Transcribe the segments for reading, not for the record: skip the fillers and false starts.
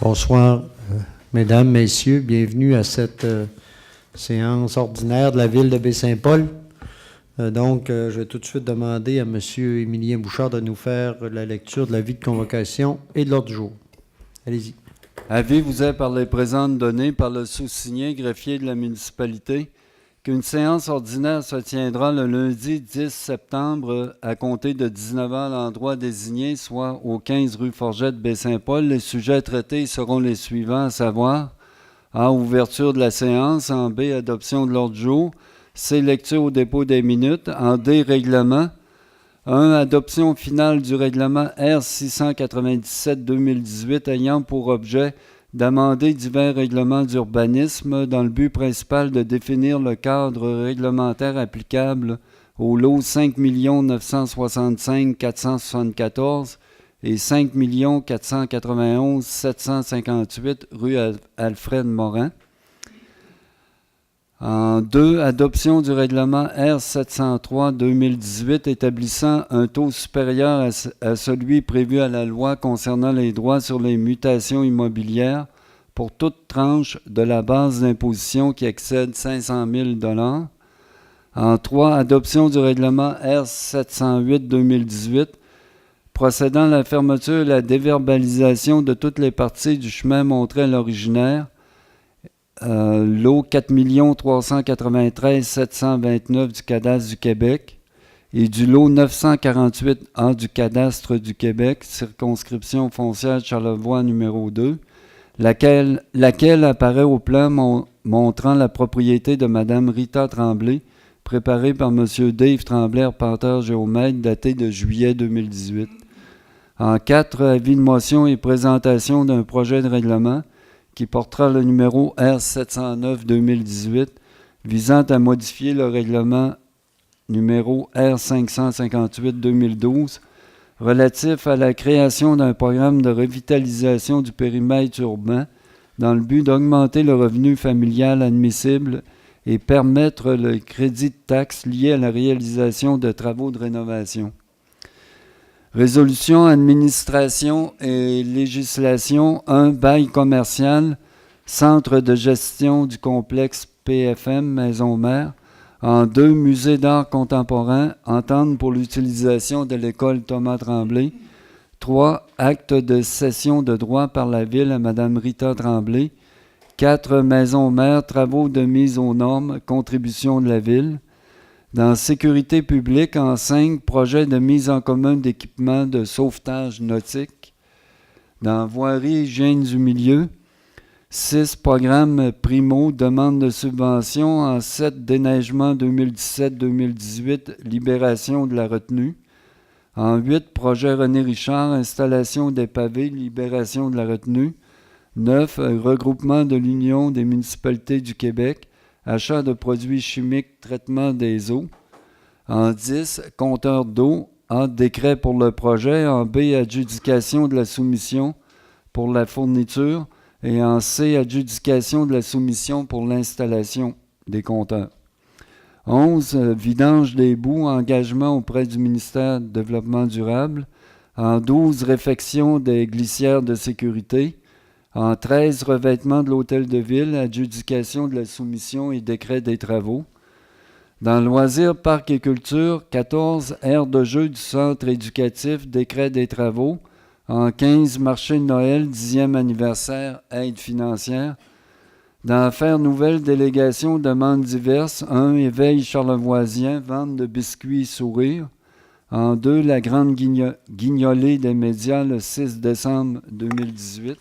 Bonsoir, mesdames, messieurs. Bienvenue à cette séance ordinaire de la ville de Baie-Saint-Paul. Je vais tout de suite demander à M. Émilien Bouchard de nous faire la lecture de l'avis de convocation et de l'ordre du jour. Allez-y. Avis vous est par les présentes données par le sous-signé greffier de la municipalité qu'une séance ordinaire se tiendra le lundi 10 septembre à compter de 19h à l'endroit désigné, soit au 15 rue Forget de Baie-Saint-Paul. Les sujets traités seront les suivants, à savoir A. Ouverture de la séance. En B. Adoption de l'ordre du jour. C. Lecture au dépôt des minutes. En D. Règlement. 1. Adoption finale du règlement R697-2018 ayant pour objet d'amender divers règlements d'urbanisme dans le but principal de définir le cadre réglementaire applicable au lot 5 965 474 et 5 491 758 rue Alfred Morin. En 2, adoption du règlement R703-2018 établissant un taux supérieur à celui prévu à la loi concernant les droits sur les mutations immobilières pour toute tranche de la base d'imposition qui excède 500 000 $. En 3, adoption du règlement R708-2018 procédant à la fermeture et la déverbalisation de toutes les parties du chemin montré à l'originaire, lot 4 393 729 du cadastre du Québec et du lot 948A du cadastre du Québec, circonscription foncière Charlevoix numéro 2, laquelle apparaît au plan montrant la propriété de Mme Rita Tremblay, préparée par M. Dave Tremblay, arpenteur géomètre, daté de juillet 2018. En 4, avis de motion et présentation d'un projet de règlement qui portera le numéro R709-2018, visant à modifier le règlement numéro R558-2012, relatif à la création d'un programme de revitalisation du périmètre urbain dans le but d'augmenter le revenu familial admissible et permettre le crédit de taxes lié à la réalisation de travaux de rénovation. Résolution, administration et législation. 1. Bail commercial, centre de gestion du complexe PFM, Maison Mère. En 2. Musée d'art contemporain, entente pour l'utilisation de l'école Thomas Tremblay. 3. Acte de cession de droit par la ville à Mme Rita Tremblay. 4. Maison Mère, travaux de mise aux normes, contribution de la ville. Dans sécurité publique, en 5, projet de mise en commun d'équipements de sauvetage nautique. Dans voirie hygiène du milieu, 6, programme Primo, demande de subvention. En 7, déneigement 2017-2018, libération de la retenue. En 8, projet René Richard, installation des pavés, libération de la retenue. 9, regroupement de l'Union des municipalités du Québec, achat de produits chimiques, traitement des eaux. En 10, compteur d'eau. En décret pour le projet. En B, adjudication de la soumission pour la fourniture. Et en C, adjudication de la soumission pour l'installation des compteurs. 11, vidange des boues, engagement auprès du ministère du Développement durable. En 12, réfection des glissières de sécurité. En 13, revêtement de l'hôtel de ville, adjudication de la soumission et décret des travaux. Dans loisirs, parcs et culture, 14, aire de jeu du centre éducatif, décret des travaux. En 15, marché de Noël, 10e anniversaire, aide financière. Dans affaires nouvelles, délégation, demandes diverses. 1, éveil charlevoisien, vente de biscuits sourire. En 2, la grande guignolée des médias le 6 décembre 2018.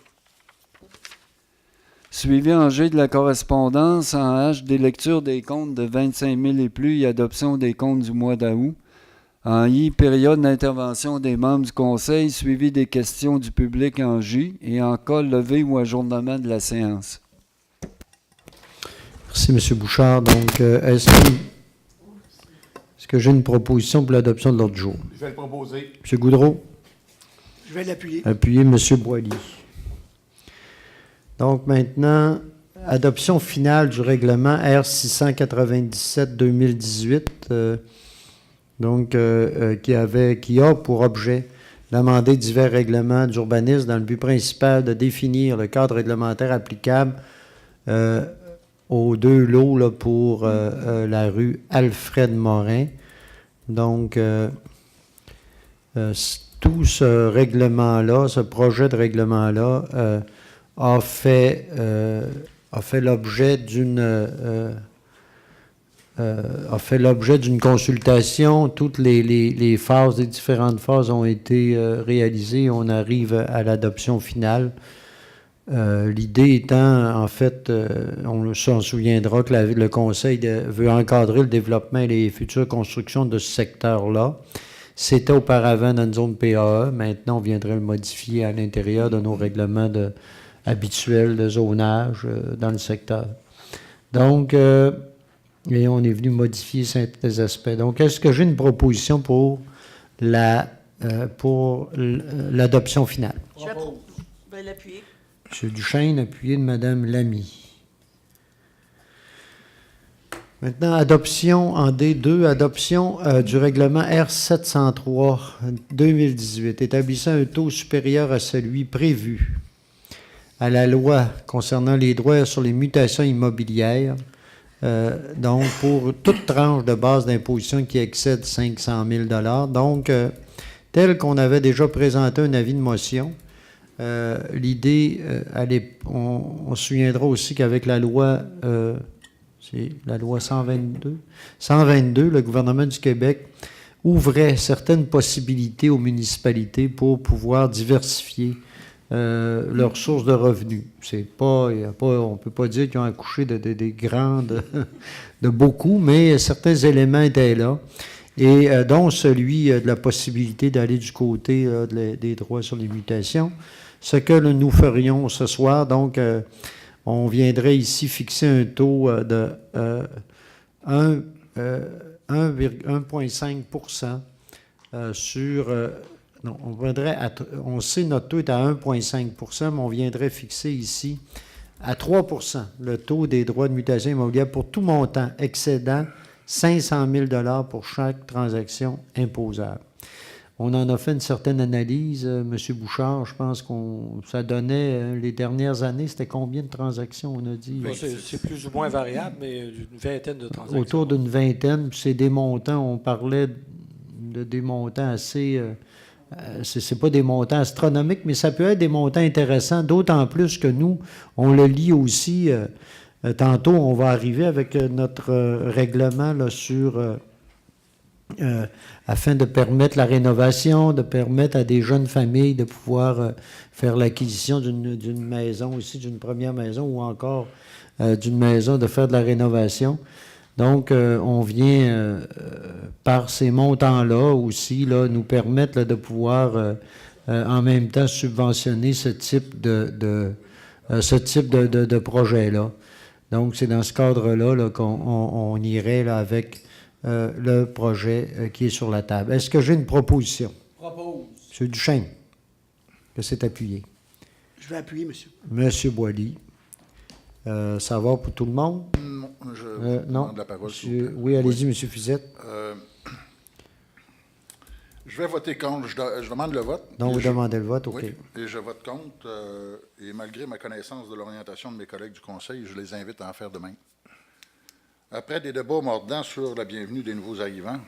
Suivi en G de la correspondance, en H des lectures des comptes de 25 000 et plus et adoption des comptes du mois d'août. En I, période d'intervention des membres du Conseil, suivi des questions du public en J et en K, levée ou ajournement de la séance. Merci, M. Bouchard. Donc, est-ce que j'ai une proposition pour l'adoption de l'ordre du jour? Je vais le proposer. M. Goudreau? Je vais l'appuyer. Appuyé, M. Boily. Donc maintenant, adoption finale du règlement R697-2018, qui a pour objet d'amender divers règlements d'urbanisme dans le but principal de définir le cadre réglementaire applicable aux 2 lots là, pour la rue Alfred Morin. Donc, tout ce règlement-là, ce projet de règlement-là, a fait l'objet d'une consultation. Toutes les phases, les différentes phases ont été réalisées. On arrive à l'adoption finale. L'idée étant, en fait, on s'en souviendra que le Conseil veut encadrer le développement et les futures constructions de ce secteur-là. C'était auparavant dans une zone PAE. Maintenant, on viendrait le modifier à l'intérieur de nos règlements habituels de zonage dans le secteur. Donc, et on est venu modifier ces aspects. Donc, est-ce que j'ai une proposition pour l'adoption finale? Je vais l'appuyer. M. Duchesne, appuyé de Mme Lamy. Maintenant, adoption en D2, adoption du règlement R703-2018, établissant un taux supérieur à celui prévu à la loi concernant les droits sur les mutations immobilières, donc pour toute tranche de base d'imposition qui excède 500 000 $. Donc, tel qu'on avait déjà présenté un avis de motion, l'idée, on se souviendra aussi qu'avec la loi, c'est la loi 122, le gouvernement du Québec ouvrait certaines possibilités aux municipalités pour pouvoir diversifier leurs sources de revenus. On ne peut pas dire qu'ils ont accouché des grandes, de beaucoup, mais certains éléments étaient là, et dont celui de la possibilité d'aller du côté des droits sur les mutations. Ce que nous ferions ce soir, donc, on viendrait ici fixer un taux de 1,5% sur... non, on sait notre taux est à 1,5%, mais on viendrait fixer ici à 3% le taux des droits de mutation immobilière pour tout montant excédant 500 000 $ pour chaque transaction imposable. On en a fait une certaine analyse, M. Bouchard, je pense ça donnait, les dernières années, c'était combien de transactions, on a dit? C'est plus ou moins variable, mais une vingtaine de transactions. Autour d'une vingtaine, puis c'est des montants, on parlait de des montants assez... c'est pas des montants astronomiques, mais ça peut être des montants intéressants, d'autant plus que nous, on le lit aussi, tantôt on va arriver avec notre règlement là, afin de permettre la rénovation, de permettre à des jeunes familles de pouvoir faire l'acquisition d'une maison aussi, d'une première maison ou encore d'une maison, de faire de la rénovation. Donc, on vient, par ces montants-là aussi, là, nous permettre là, de pouvoir en même temps subventionner ce type de projet-là. Donc, c'est dans ce cadre-là là, qu'on irait là, avec le projet qui est sur la table. Est-ce que j'ai une proposition? Propose. M. Duchesne, que c'est appuyé. Je vais appuyer, monsieur. M. Boily. Ça va pour tout le monde? Non, je non. demande la parole. Monsieur, oui, allez-y, M. Fizette. Je vais voter contre. Je demande le vote. Donc, vous demandez le vote, OK. Oui, et je vote contre. Et malgré ma connaissance de l'orientation de mes collègues du Conseil, je les invite à en faire de même. Après des débats mordants sur la bienvenue des nouveaux arrivants,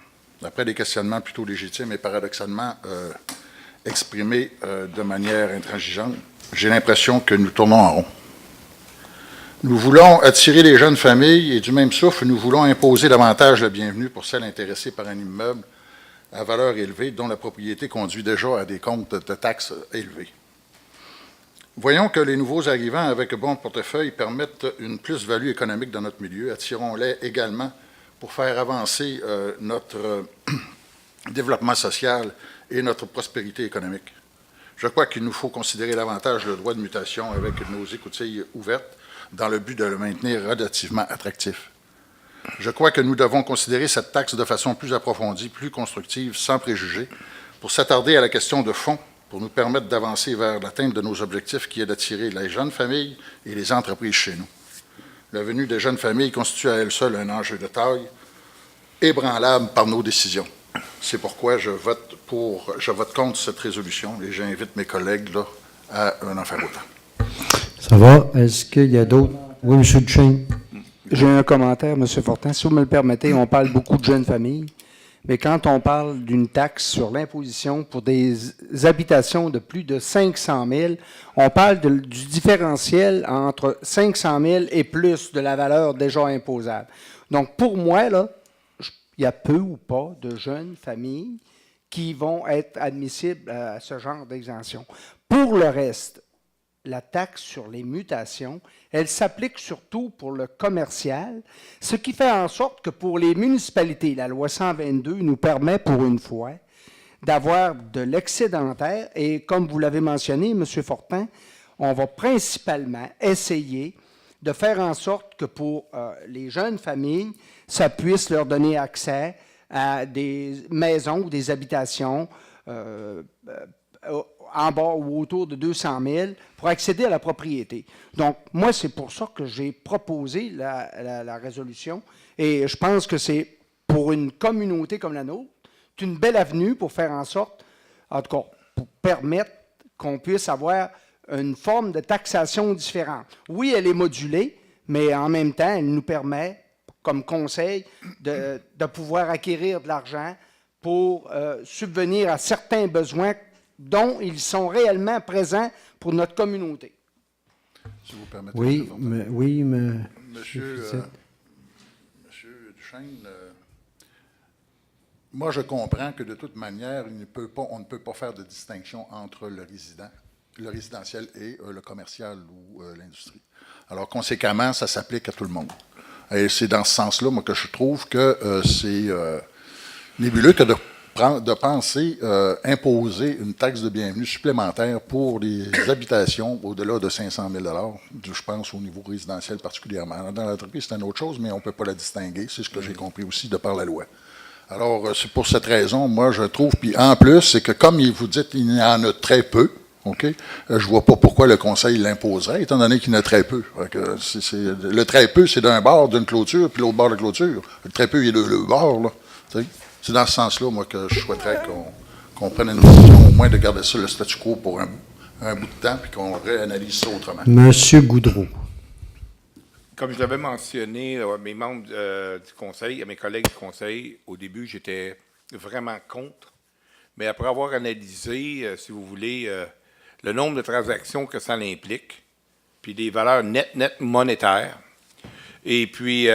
après des questionnements plutôt légitimes et paradoxalement exprimés de manière intransigeante, j'ai l'impression que nous tournons en rond. Nous voulons attirer les jeunes familles et du même souffle, nous voulons imposer davantage la bienvenue pour celles intéressées par un immeuble à valeur élevée dont la propriété conduit déjà à des comptes de taxes élevés. Voyons que les nouveaux arrivants avec bon portefeuille permettent une plus-value économique dans notre milieu. Attirons-les également pour faire avancer notre développement social et notre prospérité économique. Je crois qu'il nous faut considérer davantage le droit de mutation avec nos écoutilles ouvertes dans le but de le maintenir relativement attractif. Je crois que nous devons considérer cette taxe de façon plus approfondie, plus constructive, sans préjugés, pour s'attarder à la question de fond, pour nous permettre d'avancer vers l'atteinte de nos objectifs qui est d'attirer les jeunes familles et les entreprises chez nous. La venue des jeunes familles constitue à elle seule un enjeu de taille, ébranlable par nos décisions. C'est pourquoi je vote contre cette résolution et j'invite mes collègues là, à en faire autant. Ça va? Est-ce qu'il y a d'autres? Oui, M. Duchesne. J'ai un commentaire, M. Fortin. Si vous me le permettez, on parle beaucoup de jeunes familles, mais quand on parle d'une taxe sur l'imposition pour des habitations de plus de 500 000, on parle du différentiel entre 500 000 et plus de la valeur déjà imposable. Donc, pour moi, là, il y a peu ou pas de jeunes familles qui vont être admissibles à ce genre d'exemption. Pour le reste, la taxe sur les mutations, elle s'applique surtout pour le commercial, ce qui fait en sorte que pour les municipalités, la loi 122 nous permet pour une fois d'avoir de l'excédentaire et comme vous l'avez mentionné, M. Fortin, on va principalement essayer de faire en sorte que pour les jeunes familles, ça puisse leur donner accès à des maisons ou des habitations en bas ou autour de 200 000 pour accéder à la propriété. Donc, moi, c'est pour ça que j'ai proposé la résolution et je pense que c'est pour une communauté comme la nôtre, c'est une belle avenue pour faire en sorte, en tout cas, pour permettre qu'on puisse avoir une forme de taxation différente. Oui, elle est modulée, mais en même temps, elle nous permet, comme conseil, de pouvoir acquérir de l'argent pour subvenir à certains besoins dont ils sont réellement présents pour notre communauté. Si vous permettez. Oui, Monsieur Duchesne, moi, je comprends que de toute manière, on ne peut pas faire de distinction entre le résidentiel et le commercial ou l'industrie. Alors, conséquemment, ça s'applique à tout le monde. Et c'est dans ce sens-là, moi, que je trouve que c'est nébuleux que de penser imposer une taxe de bienvenue supplémentaire pour les habitations au-delà de 500 000 $, je pense au niveau résidentiel particulièrement. Dans l'entreprise, c'est une autre chose, mais on ne peut pas la distinguer. C'est ce que j'ai compris aussi de par la loi. Alors, c'est pour cette raison, moi, je trouve, puis en plus, c'est que comme vous dites, il y en a très peu, OK? Je ne vois pas pourquoi le Conseil l'imposerait, étant donné qu'il y en a très peu. Le très peu, c'est d'un bord d'une clôture, puis l'autre bord de clôture. Le très peu, il est de l'autre bord, là. T'sais? C'est dans ce sens-là, moi, que je souhaiterais qu'on prenne une décision, au moins de garder ça le statu quo pour un bout de temps, puis qu'on réanalyse ça autrement. Monsieur Goudreau. Comme je l'avais mentionné à mes membres du Conseil, à mes collègues du Conseil, au début, j'étais vraiment contre. Mais après avoir analysé, si vous voulez, le nombre de transactions que ça implique, puis les valeurs net monétaires, et puis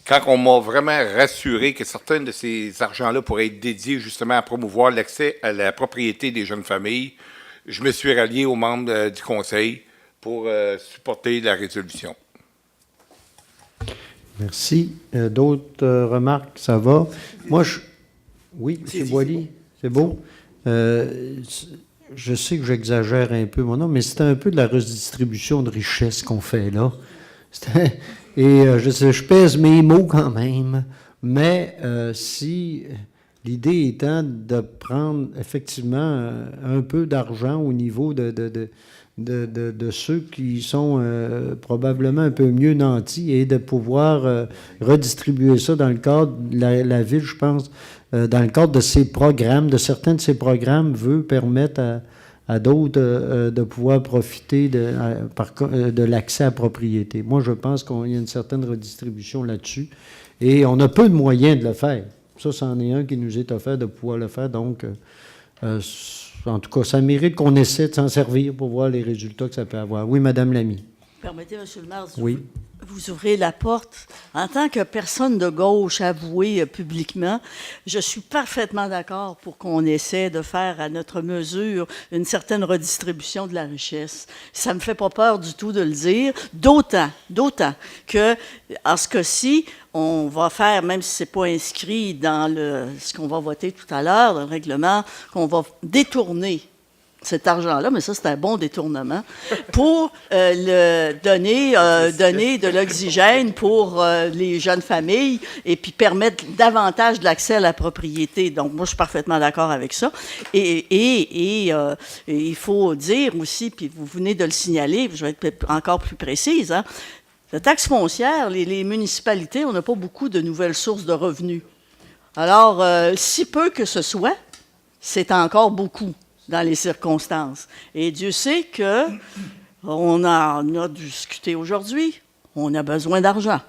quand on m'a vraiment rassuré que certains de ces argents-là pourraient être dédiés justement à promouvoir l'accès à la propriété des jeunes familles, je me suis rallié aux membres du Conseil pour supporter la résolution. Merci. D'autres remarques? Ça va? Moi, Oui, M. Boilly, c'est beau. Je sais que j'exagère un peu mon nom, mais c'est un peu de la redistribution de richesse qu'on fait là. Et je pèse mes mots quand même, mais si l'idée étant de prendre effectivement un peu d'argent au niveau de ceux qui sont probablement un peu mieux nantis et de pouvoir redistribuer ça dans le cadre de la ville, je pense, dans le cadre de ces programmes, de certains de ces programmes, veut permettre à d'autres de pouvoir profiter de l'accès à la propriété. Moi, je pense qu'il y a une certaine redistribution là-dessus et on a peu de moyens de le faire. Ça, c'en est un qui nous est offert de pouvoir le faire. Donc, en tout cas, ça mérite qu'on essaie de s'en servir pour voir les résultats que ça peut avoir. Oui, Mme Lamy. Permettez, M. le maire, Oui. vous ouvrez la porte. En tant que personne de gauche avouée publiquement, je suis parfaitement d'accord pour qu'on essaie de faire à notre mesure une certaine redistribution de la richesse. Ça ne me fait pas peur du tout de le dire, d'autant que, en ce cas-ci, on va faire, même si ce n'est pas inscrit dans ce qu'on va voter tout à l'heure, dans le règlement, qu'on va détourner cet argent-là, mais ça, c'est un bon détournement, pour donner de l'oxygène pour les jeunes familles et puis permettre davantage de l'accès à la propriété. Donc, moi, je suis parfaitement d'accord avec ça. Et il faut dire aussi, puis vous venez de le signaler, je vais être encore plus précise, hein, la taxe foncière, les municipalités, on n'a pas beaucoup de nouvelles sources de revenus. Alors, si peu que ce soit, c'est encore beaucoup dans les circonstances. Et Dieu sait que on a discuté aujourd'hui, on a besoin d'argent.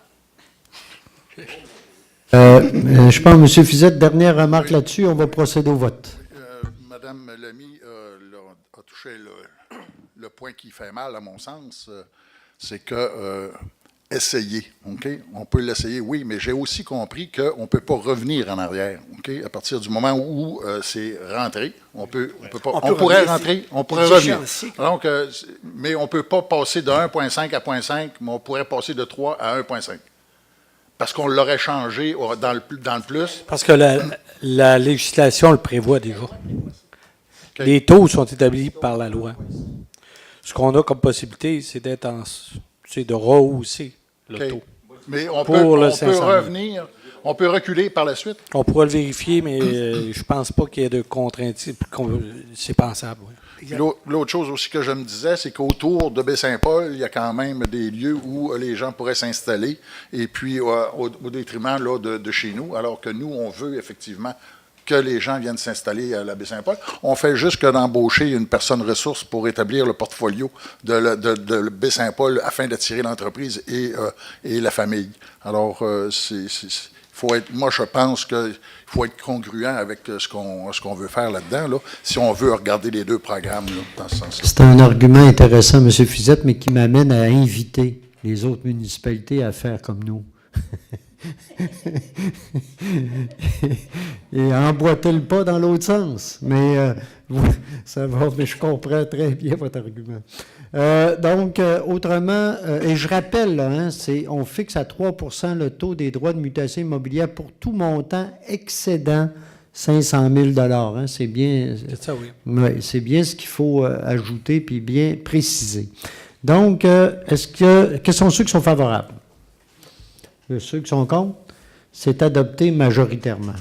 Je pense, M. Fizette, dernière remarque là-dessus, on va procéder au vote. Madame Lamy a touché le point qui fait mal, à mon sens, c'est que essayer, OK? On peut l'essayer, oui, mais j'ai aussi compris qu'on ne peut pas revenir en arrière, OK? À partir du moment où c'est rentré, on pourrait rentrer, on pourrait revenir. Donc, mais on ne peut pas passer de 1,5 à 0,5, mais on pourrait passer de 3 à 1,5. Parce qu'on l'aurait changé dans le plus. Parce que la législation le prévoit déjà. Okay. Les taux sont établis par la loi. Ce qu'on a comme possibilité, c'est de rehausser le taux. Mais on Pour peut le 500 000. revenir, on peut reculer par la suite. On pourra le vérifier, mais je pense pas qu'il y ait de contraintes. C'est pensable. Oui. L'autre chose aussi que je me disais, c'est qu'autour de Baie-Saint-Paul, il y a quand même des lieux où les gens pourraient s'installer, et puis au détriment là, de chez nous, alors que nous, on veut effectivement que les gens viennent s'installer à la Baie-Saint-Paul. On fait juste que d'embaucher une personne ressource pour établir le portfolio de Baie-Saint-Paul afin d'attirer l'entreprise et la famille. Alors, moi, je pense qu'il faut être congruent avec ce qu'on veut faire là-dedans, là, si on veut regarder les deux programmes là, dans ce sens-là. C'est un argument intéressant, M. Fizette, mais qui m'amène à inviter les autres municipalités à faire comme nous. Et emboîter le pas dans l'autre sens. Mais ça va, mais je comprends très bien votre argument. Donc, autrement, et je rappelle, là, on fixe à 3 % le taux des droits de mutation immobilière pour tout montant excédant 500 000 $. C'est bien. C'est ça, oui. Oui, c'est bien ce qu'il faut ajouter puis bien préciser. Donc, quels sont ceux qui sont favorables? Ceux qui sont contre? C'est adopté majoritairement.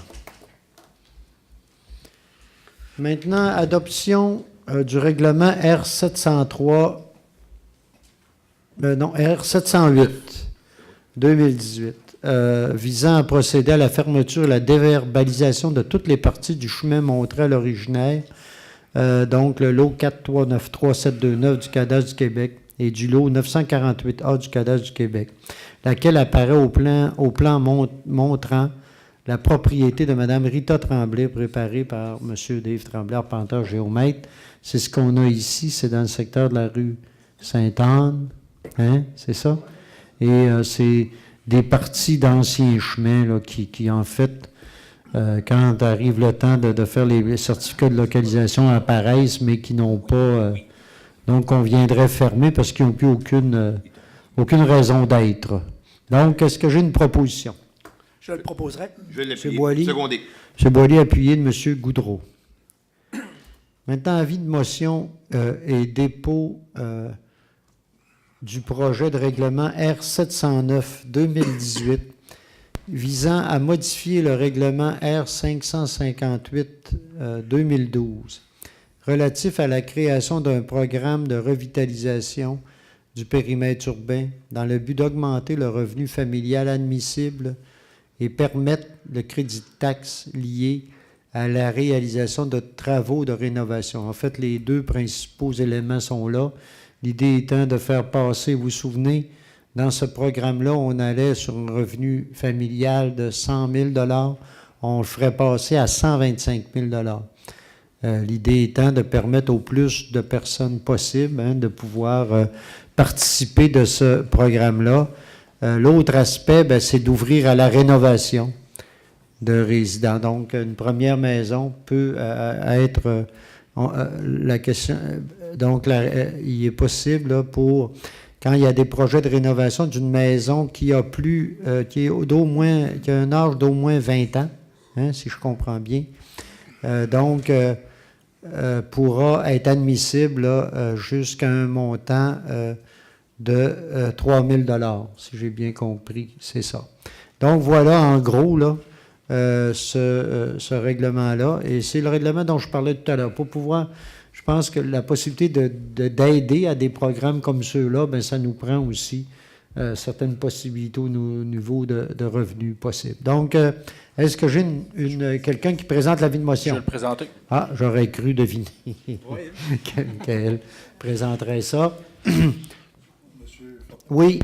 Maintenant, adoption du règlement R703, R708, 2018, visant à procéder à la fermeture et la déverbalisation de toutes les parties du chemin montré à l'originaire, donc le lot 4393729 du cadastre du Québec et du lot 948A du cadastre du Québec, laquelle apparaît au plan montrant la propriété de Mme Rita Tremblay, préparée par M. Dave Tremblay, arpenteur géomètre. C'est ce qu'on a ici, c'est dans le secteur de la rue Sainte-Anne, c'est ça? Et c'est des parties d'anciens chemins là, qui en fait, quand arrive le temps de faire les certificats de localisation, apparaissent, mais qui n'ont pas... donc, on viendrait fermer parce qu'ils n'ont plus aucune raison d'être. Donc, est-ce que j'ai une proposition? Je le proposerai. Je vais l'appuyer. Secondé. M. Boilly, appuyé de M. Goudreau. Maintenant, avis de motion et dépôt du projet de règlement R709-2018 visant à modifier le règlement R558-2012 relatif à la création d'un programme de revitalisation du périmètre urbain dans le but d'augmenter le revenu familial admissible et permettre le crédit de taxe lié à la réalisation de travaux de rénovation. En fait, les deux principaux éléments sont là. L'idée étant de faire passer, vous vous souvenez, dans ce programme-là, on allait sur un revenu familial de 100 000 $, on le ferait passer à 125 000 $. L'idée étant de permettre au plus de personnes possible de pouvoir participer de ce programme-là. L'autre aspect, c'est d'ouvrir à la rénovation de résidents. Donc, une première maison peut être la question. Donc, il est possible là, pour quand il y a des projets de rénovation d'une maison qui a qui a un âge d'au moins 20 ans, si je comprends bien. Donc, pourra être admissible jusqu'à un montant de 3 000 $, si j'ai bien compris, c'est ça. Donc, voilà, en gros, là, ce règlement-là. Et c'est le règlement dont je parlais tout à l'heure. Pour pouvoir, je pense que la possibilité d'aider à des programmes comme ceux-là, ça nous prend aussi certaines possibilités au niveau de revenus possibles. Donc, est-ce que j'ai quelqu'un qui présente l'avis de Je motion? vais le présenter. Ah, j'aurais cru deviner qu'elle présenterait ça. Oui,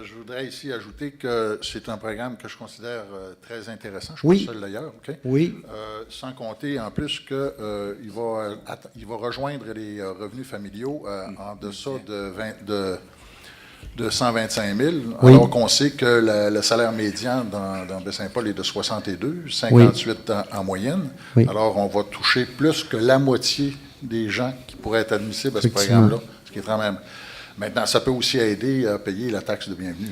Je voudrais ici ajouter que c'est un programme que je considère très intéressant. Je suis Oui. pas seul d'ailleurs, OK? oui, Sans compter en plus qu'il va rejoindre les revenus familiaux en deçà de 125 000, Oui. alors qu'on sait que le salaire médian dans Baie-Saint-Paul est de 62, 58 en moyenne. Oui. Alors, on va toucher plus que la moitié des gens qui pourraient être admissibles à ce Effectivement. programme-là, ce qui est quand même... Maintenant, ça peut aussi aider à payer la taxe de bienvenue.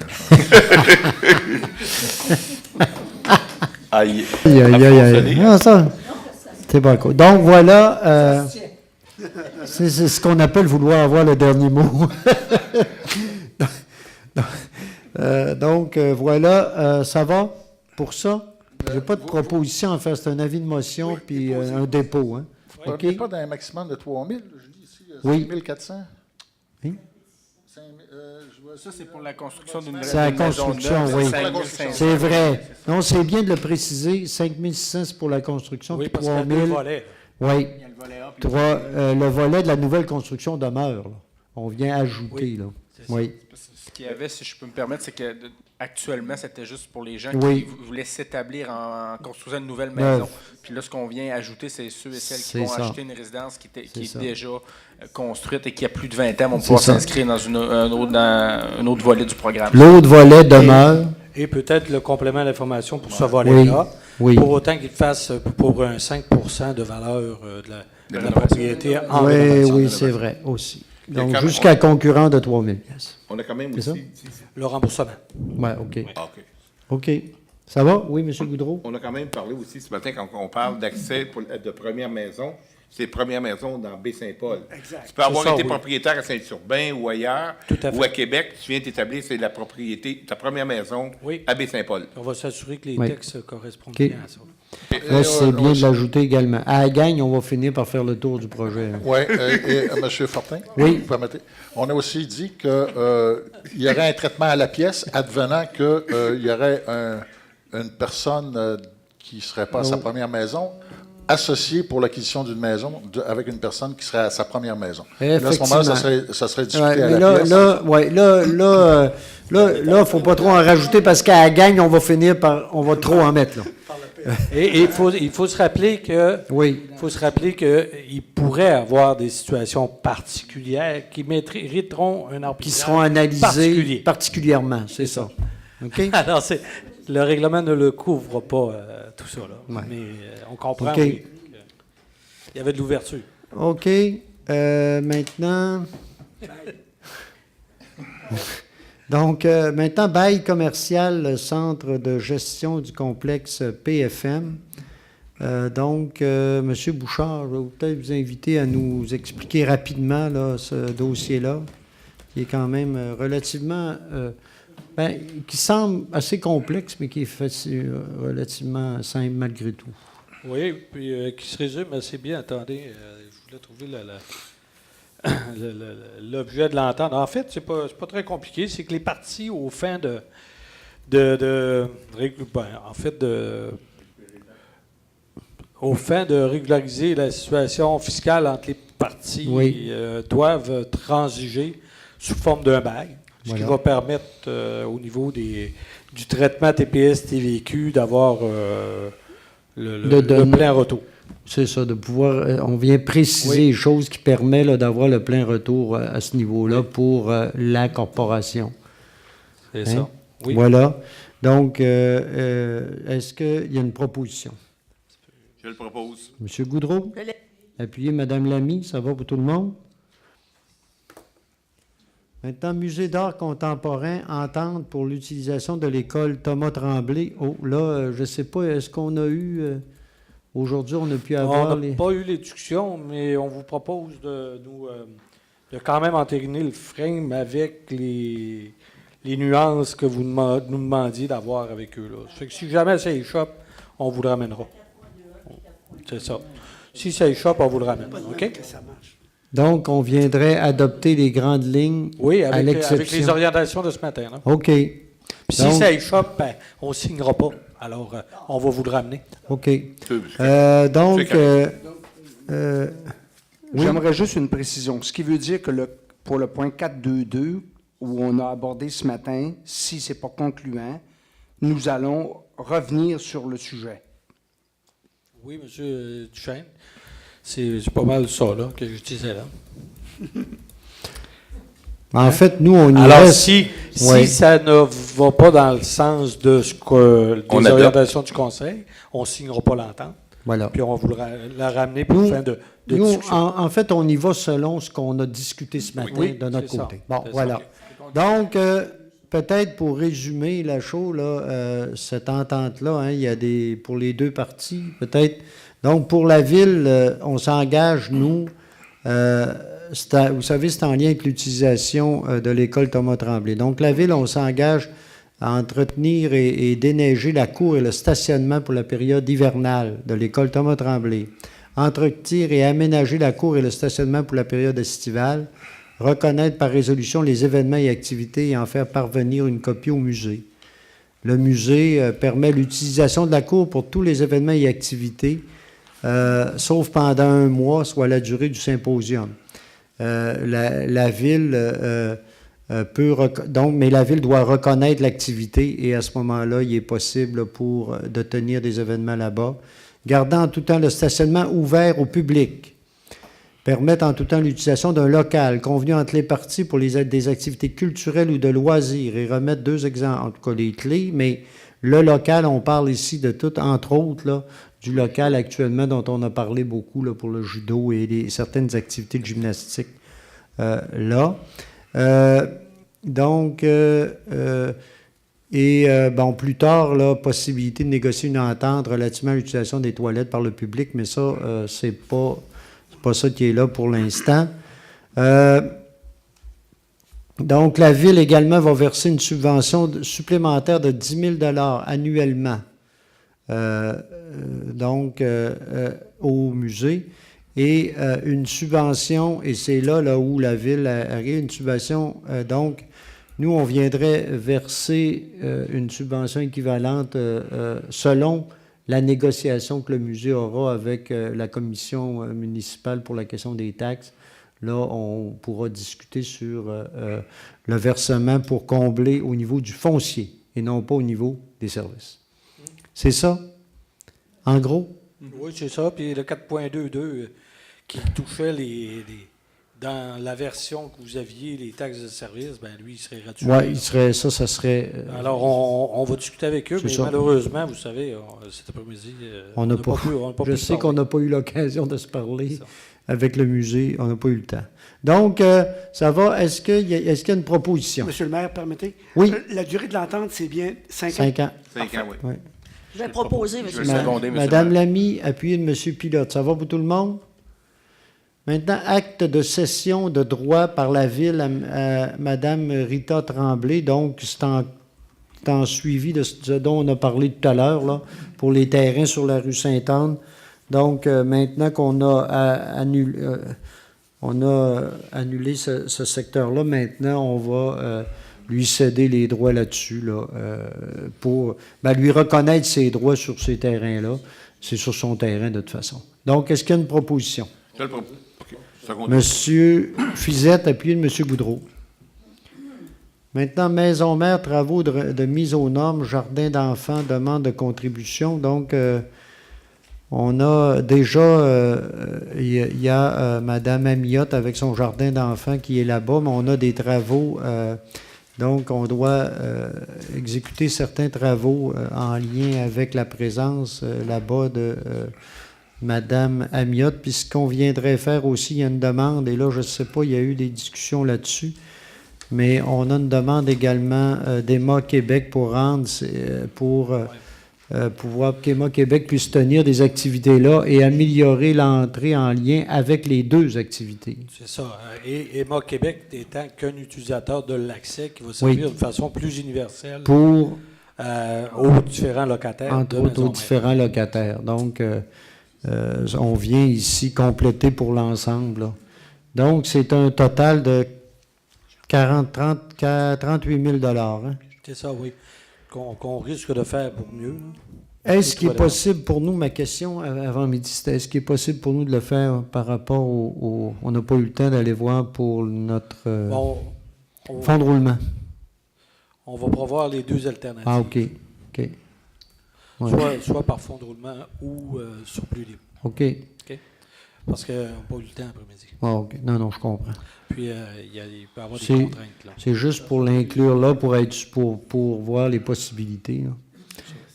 Aïe. aïe, aïe, aïe, aïe. Non, ça, c'est pas cool. Donc, voilà, c'est ce qu'on appelle vouloir avoir le dernier mot. Donc, voilà, ça va pour ça? Je n'ai pas de proposition à faire, c'est un avis de motion puis un dépôt. Hein? Vous OK? ne pas d'un maximum de 3 000, je dis ici, Oui. 5 400. Oui. Ça, c'est pour la construction d'une C'est la maison construction, neuve, oui. 5 500. C'est vrai. Non, c'est bien de le préciser. 5 600, c'est pour la construction, Oui, puis parce qu'il y 3 a 2 000. volets. Oui. Il y a le volet A, puis Le volet de la nouvelle construction demeure. Là. On vient ajouter. Oui. Là. c'est ça. Oui. Ce qu'il y avait, si je peux me permettre, c'est que actuellement, c'était juste pour les gens Oui. qui voulaient s'établir en construisant une nouvelle Neuve. maison. Puis là, ce qu'on vient ajouter, c'est ceux et celles qui C'est vont ça. acheter une résidence qui est ça. déjà construite et qui a plus de 20 ans, vont C'est pouvoir ça. s'inscrire dans un autre volet du programme. L'autre volet demeure. Et peut-être le complément d'information pour ce volet-là. Oui. Pour autant qu'il fasse pour un 5 de valeur de la propriété en Oui, rénovation. oui, c'est vrai aussi. Il y a Donc, quand même- jusqu'à concurrent de 3 000 pièces. On a quand même C'est aussi... Le remboursement. Oui, OK. Ah, OK. OK. Ça va? Oui, M. Goudreau? On a quand même parlé aussi ce matin, quand on parle d'accès de première maison, c'est première maison dans Baie-Saint-Paul. Tu peux avoir C'est ça, été oui. propriétaire à Saint-Urbain ou ailleurs, Tout à fait. ou à Québec, tu viens t'établir, c'est la propriété, ta première maison Oui. à Baie-Saint-Paul. On va s'assurer que les Oui. textes correspondent OK. bien à ça. Là, c'est bien de l'ajouter également. À la gagne, on va finir par faire le tour du projet. Oui, et M. Fortin, Oui. vous permettez. On a aussi dit qu'il y aurait un traitement à la pièce advenant qu'il y aurait une personne qui ne serait pas à sa première maison, associée pour l'acquisition d'une maison avec une personne qui serait à sa première maison. Là, à ce moment-là, ça serait discuté Ouais, à mais la pièce. là, il ne faut pas trop en rajouter parce qu'à la gagne, on va finir par. On va trop en mettre, là. Et il faut se rappeler que Oui. il faut se rappeler qu'il pourrait avoir des situations particulières qui mériteront un arbitrage Qui seront analysés particulier. particulièrement, c'est ça. OK? Alors, le règlement ne le couvre pas, tout ça. Là. Ouais. Mais on comprend OK. oui, qu'il y avait de l'ouverture. OK. Maintenant. Donc, maintenant, bail commercial, centre de gestion du complexe PFM. Donc, M. Bouchard, je vais peut-être vous inviter à nous expliquer rapidement là, ce dossier-là, qui est quand même relativement, qui semble assez complexe, mais qui est relativement simple malgré tout. Oui, puis qui se résume assez bien. Attendez, je voulais trouver l'objet de l'entente. En fait, c'est pas très compliqué. C'est que les parties, aux fins aux fins de régulariser la situation fiscale entre les parties, Oui. doivent transiger sous forme d'un bail, ce qui Voilà. va permettre au niveau du traitement TPS TVQ d'avoir le plein retour. C'est ça, de pouvoir. On vient préciser Oui. les choses qui permettent là, d'avoir le plein retour à ce niveau-là pour la corporation. C'est Hein? ça. Oui. Voilà. Donc, est-ce qu'il y a une proposition? Je le propose. M. Goudreau? Je l'ai. Appuyez Mme Lamy, ça va pour tout le monde? Maintenant, Musée d'art contemporain, entente pour l'utilisation de l'école Thomas Tremblay. Oh, là, je ne sais pas, est-ce qu'on a eu... aujourd'hui, on a pu avoir On n'a pas eu les discussions, mais on vous propose de quand même entériner le frame avec les nuances que vous nous demandiez d'avoir avec eux. Là. Ça fait que si jamais ça échappe, on vous le ramènera. C'est ça. Si ça échappe, on vous le ramène. OK? Donc, on viendrait adopter les grandes lignes Oui, à avec l'exception. les orientations de ce matin. Là. OK. Puis si Donc- ça échoppe, ben, on ne signera pas. Alors, on va vous le ramener. OK. C'est Donc, correct. Oui. J'aimerais juste une précision. Ce qui veut dire que pour le point 4.2.2, où on a abordé ce matin, si ce n'est pas concluant, nous allons revenir sur le sujet. Oui, M. Duchesne. C'est pas mal ça là, que je disais là. en fait, nous, on y Alors, reste. si Oui. ça ne va pas dans le sens de ce que On des adopte. orientations du Conseil, on ne signera pas l'entente. Voilà. Puis on va vous la ramener pour Nous- fin de Nous, discussion. en fait, on y va selon ce qu'on a discuté ce matin Oui, de notre c'est ça. côté. Bon, C'est voilà. ça. Donc, peut-être pour résumer la chose, là, cette entente-là, hein, il y a pour les deux parties, peut-être. Donc, pour la ville, on s'engage, nous, vous savez, c'est en lien avec l'utilisation de l'école Thomas Tremblay. Donc, la ville, on s'engage à entretenir et déneiger la cour et le stationnement pour la période hivernale de l'école Thomas Tremblay. Entretenir et aménager la cour et le stationnement pour la période estivale. Reconnaître par résolution les événements et activités et en faire parvenir une copie au musée. Le musée permet l'utilisation de la cour pour tous les événements et activités, sauf pendant un mois, soit la durée du symposium. La ville mais la ville doit reconnaître l'activité et à ce moment-là, il est possible de tenir des événements là-bas. Gardant en tout temps le stationnement ouvert au public. Permettre en tout temps l'utilisation d'un local convenu entre les parties pour des activités culturelles ou de loisirs et remettre 2 exemples, en tout cas les clés, mais le local, on parle ici de tout, entre autres, là, du local actuellement dont on a parlé beaucoup là, pour le judo et certaines activités de gymnastique là. Plus tard, là, possibilité de négocier une entente relativement à l'utilisation des toilettes par le public, mais ça, c'est pas ça qui est là pour l'instant. Donc, la Ville également va verser une subvention supplémentaire de 10 000 $ annuellement au musée. Et une subvention, et c'est là où la Ville arrive, une subvention, donc, nous, on viendrait verser une subvention équivalente selon la négociation que le musée aura avec la commission municipale pour la question des taxes. Là, on pourra discuter sur le versement pour combler au niveau du foncier et non pas au niveau des services. C'est ça, en gros? Oui, c'est ça. Puis le 4.22 qui touchait dans la version que vous aviez, les taxes de service, ben lui, il serait gratuit. Oui, ça serait... Alors, on va discuter avec eux, mais ça. Malheureusement, vous savez, cet après-midi, on n'a pas pu je sais qu'on n'a pas eu l'occasion de se parler avec le musée, on n'a pas eu le temps. Donc, ça va. Est-ce qu'il y a une proposition? Monsieur le maire, permettez? Oui. La durée de l'entente, c'est bien 5 ans. 5 ans. 5 ans, oui. Oui. Je vais proposer, M. Je le vais maire. seconder, monsieur Madame le maire. Lamy, appuyée de M. Pilote. Ça va pour tout le monde? Maintenant, acte de cession de droit par la Ville à Mme Rita Tremblay. Donc, c'est en suivi de ce dont on a parlé tout à l'heure, là, pour les terrains sur la rue Sainte-Anne. Donc, maintenant qu'on a annulé ce secteur-là, maintenant, on va lui céder les droits là-dessus, là, pour lui reconnaître ses droits sur ces terrains-là. C'est sur son terrain, de toute façon. Donc, est-ce qu'il y a une proposition? Je le propose. OK. Second. Monsieur Fizette, appuyé de M. Boudreau. Maintenant, maison mère, travaux de mise aux normes, jardin d'enfants, demande de contribution. Donc, on a déjà, il y a Mme Amiotte avec son jardin d'enfants qui est là-bas, mais on a des travaux. Donc, on doit exécuter certains travaux en lien avec la présence là-bas de Mme Amiotte. Puis ce qu'on viendrait faire aussi, il y a une demande, et là, je ne sais pas, il y a eu des discussions là-dessus, mais on a une demande également d'EMA Québec pour rendre, pouvoir qu'EMA Québec puisse tenir des activités là et améliorer l'entrée en lien avec les deux activités. C'est ça. Et EMA Québec étant qu'un utilisateur de l'accès qui va servir de façon plus universelle pour aux différents locataires. Entre autres, aux différents locataires. Donc, on vient ici compléter pour l'ensemble là, Donc, c'est un total de 38 000 hein? C'est ça, oui. Qu'on risque de faire pour mieux. Est-ce qu'il est possible pour nous, ma question avant midi, c'était est-ce qu'il est possible pour nous de le faire par rapport au on n'a pas eu le temps d'aller voir pour notre fonds de roulement? On va prévoir les deux alternatives. Ah, OK. OK. Ouais. Soit par fonds de roulement ou surplus libre. OK. Parce qu'on n'a pas eu le temps après-midi. Ah, OK. Non, je comprends. Puis, il peut y avoir des contraintes. Là. C'est juste pour l'inclure là, pour voir les possibilités. Là.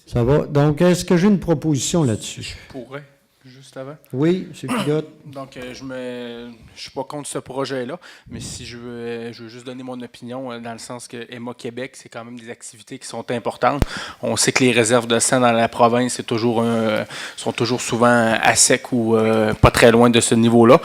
Ça va. Donc, est-ce que j'ai une proposition là-dessus? Je pourrais, juste avant. Oui, c'est Pilote. Donc, je suis pas contre ce projet-là, mais si je veux juste donner mon opinion dans le sens que Emma Québec, c'est quand même des activités qui sont importantes. On sait que les réserves de sang dans la province sont toujours souvent à sec ou pas très loin de ce niveau-là.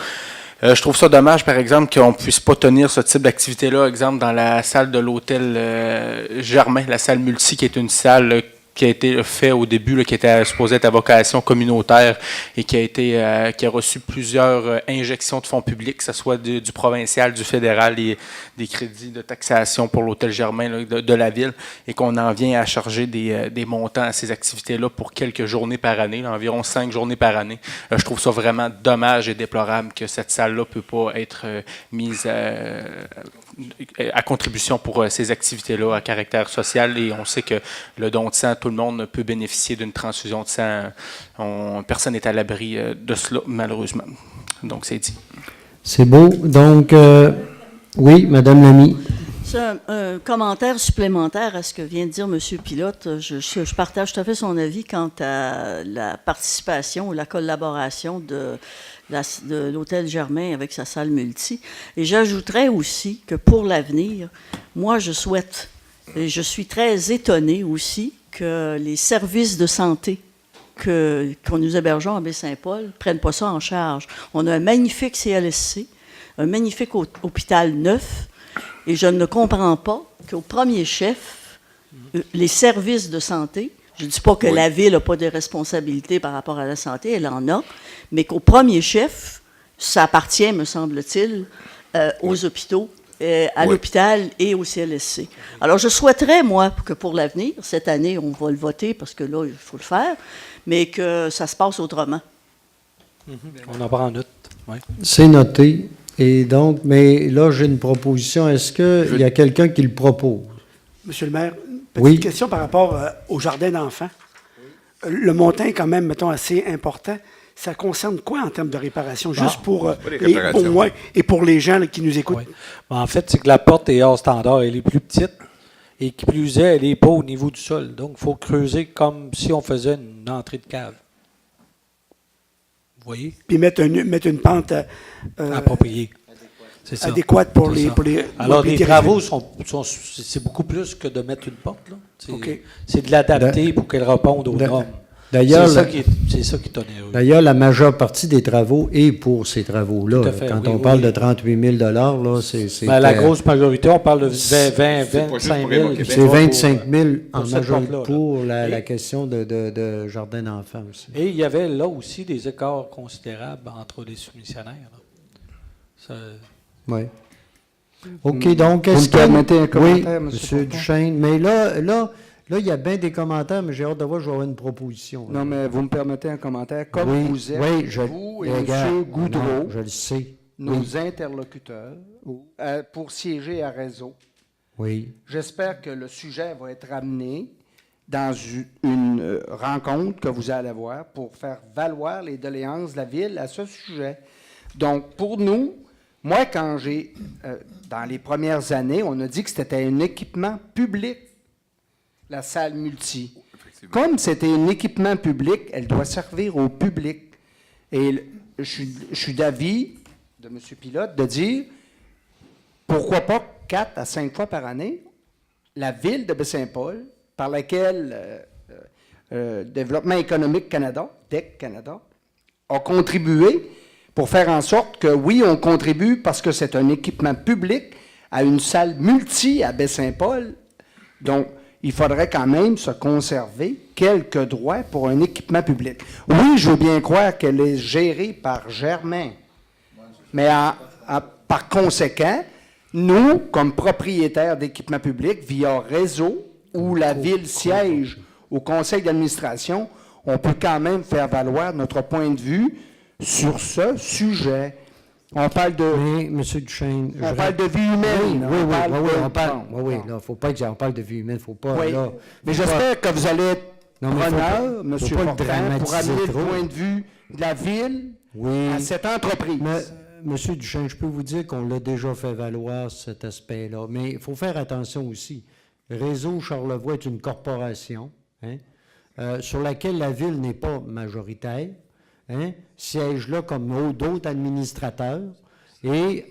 Je trouve ça dommage, par exemple, qu'on ne puisse pas tenir ce type d'activité-là, exemple, dans la salle de l'hôtel Germain, la salle multi, qui est une salle qui a été fait au début, là, qui était supposé être à vocation communautaire et qui a reçu plusieurs injections de fonds publics, que ce soit du provincial, du fédéral et des crédits de taxation pour l'hôtel Germain là, de la ville, et qu'on en vient à charger des montants à ces activités-là pour quelques journées par année, là, environ 5 journées par année. Je trouve ça vraiment dommage et déplorable que cette salle-là ne peut pas être mise à contribution pour ces activités-là à caractère social, et on sait que le don de sang, tout le monde peut bénéficier d'une transfusion de sang. Personne n'est à l'abri de cela, malheureusement. Donc, c'est dit. C'est beau. Donc, oui, Madame Lamy. C'est un commentaire supplémentaire à ce que vient de dire M. Pilote. Je partage tout à fait son avis quant à la participation ou la collaboration de l'Hôtel Germain avec sa salle multi. Et j'ajouterais aussi que pour l'avenir, moi, je souhaite, et je suis très étonnée aussi, que les services de santé qu'on nous hébergeons à Baie-Saint-Paul ne prennent pas ça en charge. On a un magnifique CLSC, un magnifique hôpital neuf, et je ne comprends pas qu'au premier chef, les services de santé, je ne dis pas que la Ville n'a pas de responsabilités par rapport à la santé, elle en a, mais qu'au premier chef, ça appartient, me semble-t-il, aux hôpitaux, à l'hôpital et au CLSC. Alors, je souhaiterais, moi, que pour l'avenir, cette année, on va le voter parce que là, il faut le faire, mais que ça se passe autrement. On en prend en note. Ouais. C'est noté. Et donc, mais là, j'ai une proposition. Est-ce qu'il y a quelqu'un qui le propose? Monsieur le maire, petite question par rapport au jardin d'enfants. Le montant est quand même, mettons, assez important. Ça concerne quoi en termes de réparation? Juste pour moi et pour les gens là, qui nous écoutent. Oui. En fait, c'est que la porte est hors standard. Elle est plus petite et qui plus est, elle n'est pas au niveau du sol. Donc, il faut creuser comme si on faisait une entrée de cave. Vous voyez? Puis mettre une pente appropriée. C'est ça. Adéquate pour les Alors, les travaux, c'est beaucoup plus que de mettre une porte. Là. C'est de l'adapter pour qu'elle réponde aux normes. D'ailleurs, c'est ça qui est onéreux. D'ailleurs, la majeure partie des travaux est pour ces travaux-là. Quand on parle de 38 000 là, c'est... la grosse majorité, on parle de 25 000. C'est 25 000 en majorité pour la question de jardin d'enfants aussi. Et il y avait là aussi des écarts considérables entre les soumissionnaires. Oui. OK, donc, est-ce que... Vous me permettez un commentaire, M. Duchesne? Mais là, il y a bien des commentaires, mais j'ai hâte de voir, je vais avoir une proposition. Non, mais vous me permettez un commentaire. Comme vous êtes, vous et M. Goudreau, je le sais. Nos interlocuteurs, pour siéger à réseau. Oui. J'espère que le sujet va être amené dans une rencontre que vous allez avoir pour faire valoir les doléances de la Ville à ce sujet. Donc, pour nous, moi, quand dans les premières années, on a dit que c'était un équipement public, la salle multi. Comme c'était un équipement public, elle doit servir au public. Et je suis d'avis de M. Pilote de dire, pourquoi pas 4 à 5 fois par année, la Ville de Baie-Saint-Paul, par laquelle Développement économique Canada, DEC Canada, a contribué pour faire en sorte que, oui, on contribue parce que c'est un équipement public à une salle multi à Baie-Saint-Paul. Donc, il faudrait quand même se conserver quelques droits pour un équipement public. Oui, je veux bien croire qu'elle est gérée par Germain, mais par conséquent, nous, comme propriétaires d'équipements publics, via réseau, où la ville siège au conseil d'administration, on peut quand même faire valoir notre point de vue sur ce sujet. On parle de... Mais, M. Duchesne... On parle de vie humaine. Faut pas que on parle de vie humaine, faut pas... Oui, là, mais j'espère que vous allez être preneur, M. faut pas le Fortin, pour dramatiser amener le trop. point de vue de la ville à cette entreprise. Mais, M. Duchesne, je peux vous dire qu'on l'a déjà fait valoir, cet aspect-là, mais il faut faire attention aussi. Réseau Charlevoix est une corporation, hein, sur laquelle la ville n'est pas majoritaire, hein, siège là comme d'autres administrateurs, et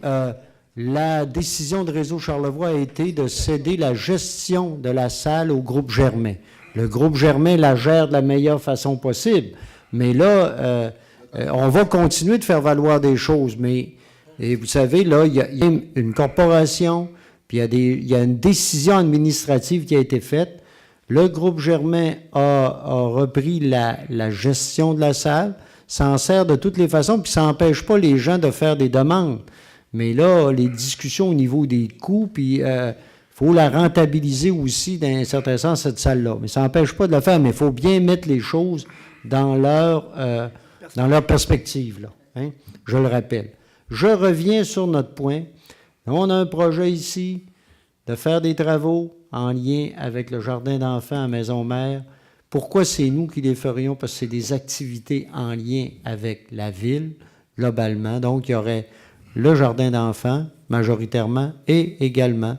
la décision de Réseau Charlevoix a été de céder la gestion de la salle au groupe Germain. Le groupe Germain la gère de la meilleure façon possible, mais là, on va continuer de faire valoir des choses, mais et vous savez, là, il y a une corporation, puis il y a une décision administrative qui a été faite. Le groupe Germain a repris la gestion de la salle, s'en sert de toutes les façons, puis ça n'empêche pas les gens de faire des demandes. Mais là, les discussions au niveau des coûts, puis faut la rentabiliser aussi, dans un certain sens, cette salle-là. Mais ça n'empêche pas de le faire, mais il faut bien mettre les choses dans leur perspective, là, hein? Je le rappelle. Je reviens sur notre point. On a un projet ici de faire des travaux en lien avec le jardin d'enfants à Maison-Mère. Pourquoi c'est nous qui les ferions? Parce que c'est des activités en lien avec la ville, globalement. Donc, il y aurait le jardin d'enfants, majoritairement, et également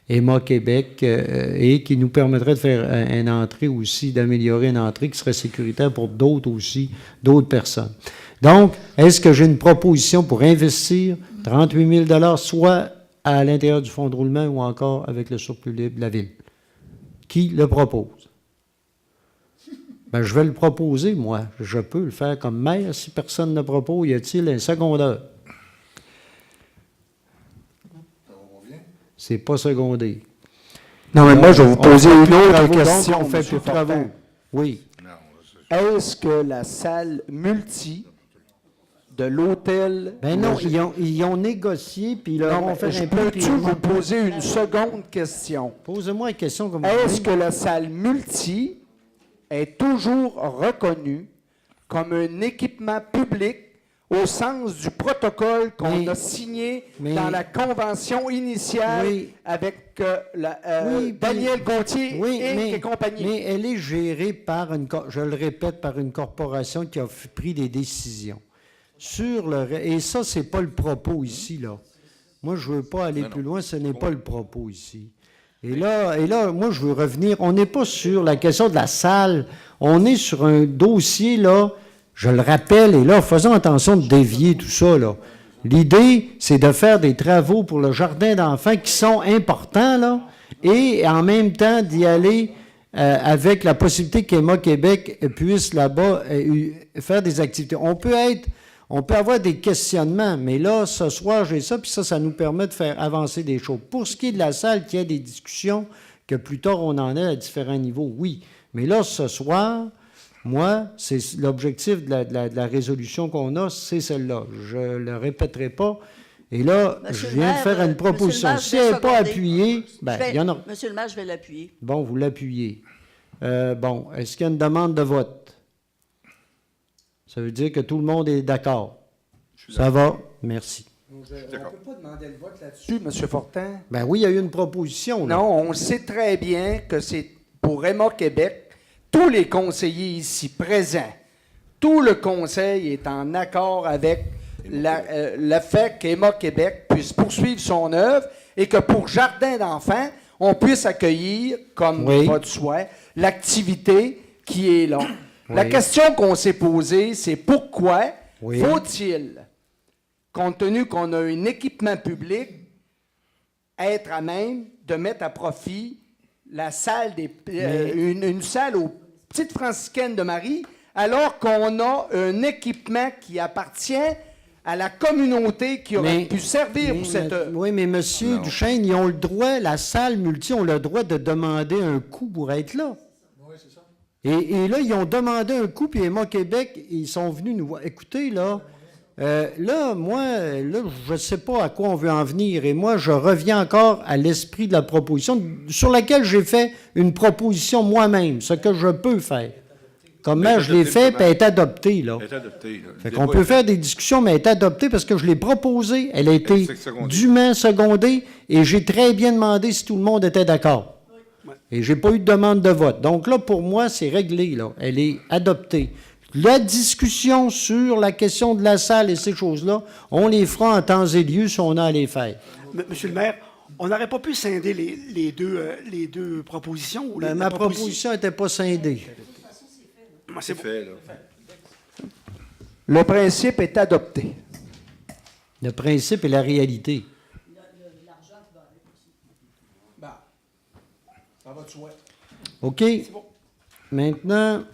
Emma Québec, et qui nous permettrait de faire une entrée aussi, d'améliorer une entrée qui serait sécuritaire pour d'autres aussi, d'autres personnes. Donc, est-ce que j'ai une proposition pour investir 38 000 soit à l'intérieur du fonds de roulement ou encore avec le surplus libre de la ville? Qui le propose? Ben, je vais le proposer, moi. Je peux le faire comme maire. Si personne ne propose, y a-t-il un secondeur? C'est pas secondé. Non, mais moi, je vais vous poser une autre question. On fait plus de travaux. Oui. Est-ce que la salle multi de l'hôtel... Ben non, ils ont négocié, puis ils leur ont fait un peu... Peux-tu vous poser une seconde question? Posez-moi une question comme Est-ce que la salle multi est toujours reconnue comme un équipement public au sens du protocole qu'on a signé dans la convention initiale avec Daniel Gauthier et compagnie? Mais elle est gérée par je le répète, par une corporation qui a pris des décisions. Et ça, ce n'est pas le propos ici, là. Moi, je ne veux pas aller plus loin, ce n'est pas le propos ici. Et là, moi, je veux revenir. On n'est pas sur la question de la salle. On est sur un dossier, là, je le rappelle, et là, faisons attention de dévier tout ça, là. L'idée, c'est de faire des travaux pour le jardin d'enfants qui sont importants, là, et en même temps d'y aller avec la possibilité qu'Emma Québec puisse là-bas faire des activités. On peut avoir des questionnements, mais là, ce soir, j'ai ça, puis ça nous permet de faire avancer des choses. Pour ce qui est de la salle, qu'il y a des discussions, que plus tard, on en a à différents niveaux, oui. Mais là, ce soir, moi, c'est l'objectif de la résolution qu'on a, c'est celle-là. Je ne le répéterai pas. Et là, je viens de faire une proposition. Si elle n'est pas appuyée, il y en a... Monsieur le maire, je vais l'appuyer. Bon, vous l'appuyez. Bon, est-ce qu'il y a une demande de vote? Ça veut dire que tout le monde est d'accord. Ça va? Merci. On ne peut pas demander le vote là-dessus, M. Fortin. Ben oui, il y a eu une proposition. Là. Non, on sait très bien que c'est pour Emma Québec, tous les conseillers ici présents, tout le conseil est en accord avec le fait qu'Emma Québec puisse poursuivre son œuvre et que pour Jardin d'enfants, on puisse accueillir, comme votre souhait, l'activité qui est là. Oui. La question qu'on s'est posée, c'est pourquoi faut-il, compte tenu qu'on a un équipement public, être à même de mettre à profit la salle une salle aux Petites Franciscaines de Marie, alors qu'on a un équipement qui appartient à la communauté qui aurait pu servir pour cette œuvre. Oui, mais M. Duchesne, ils ont le droit, la salle multi, ont le droit de demander un coût pour être là. Oui, c'est ça. Et là, ils ont demandé un coût, puis Emma Québec, ils sont venus nous voir. Écoutez, là, Là, je ne sais pas à quoi on veut en venir. Et moi, je reviens encore à l'esprit de la proposition, sur laquelle j'ai fait une proposition moi-même, ce que je peux faire. Comment je l'ai fait, puis elle est adoptée, là. Elle est adoptée, là. Fait qu'on peut faire des discussions, mais elle est adoptée parce que je l'ai proposée. Elle a été dûment secondée, et j'ai très bien demandé si tout le monde était d'accord. Et je n'ai pas eu de demande de vote. Donc là, pour moi, c'est réglé, là. Elle est adoptée. La discussion sur la question de la salle et ces choses-là, on les fera en temps et lieu si on a à les faire. Monsieur le maire, on n'aurait pas pu scinder les deux propositions? Ou Ma proposition n'était pas scindée. C'est fait, là. Le principe est adopté. Le principe et la réalité. Ça va de soi. OK. Maintenant...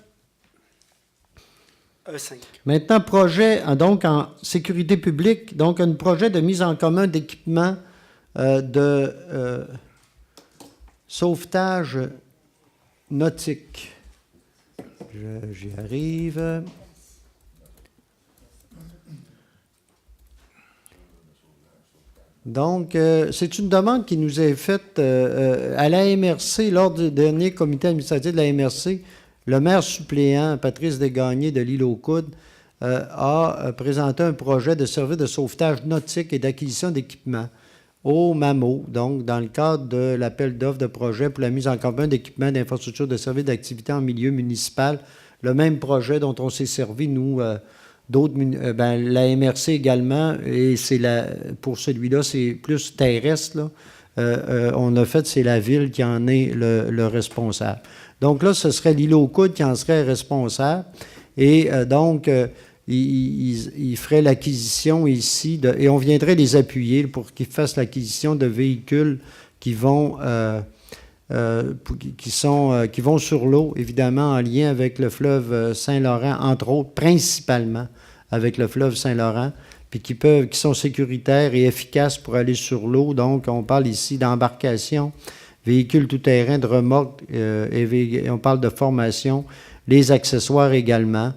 5. Maintenant, projet donc en sécurité publique, donc un projet de mise en commun d'équipements de sauvetage nautique. J'y arrive. Donc, c'est une demande qui nous est faite à la MRC lors du dernier comité administratif de la MRC. Le maire suppléant, Patrice Desgagnés de l'Île aux Coudes, a présenté un projet de service de sauvetage nautique et d'acquisition d'équipements au MAMO, donc dans le cadre de l'appel d'offres de projet pour la mise en commun d'équipements d'infrastructures de services d'activité en milieu municipal. Le même projet dont on s'est servi, nous, la MRC également, et pour celui-là, c'est plus terrestre, là. On a fait, c'est la ville qui en est le responsable. Donc là, ce serait l'Île aux Coudes qui en serait responsable. Et il ferait l'acquisition ici, et on viendrait les appuyer pour qu'ils fassent l'acquisition de véhicules qui vont sur l'eau, évidemment, en lien avec le fleuve Saint-Laurent, entre autres, principalement avec le fleuve Saint-Laurent, puis qui sont sécuritaires et efficaces pour aller sur l'eau. Donc, on parle ici d'embarcation, véhicules tout-terrain, de remorques, et on parle de formation, les accessoires également.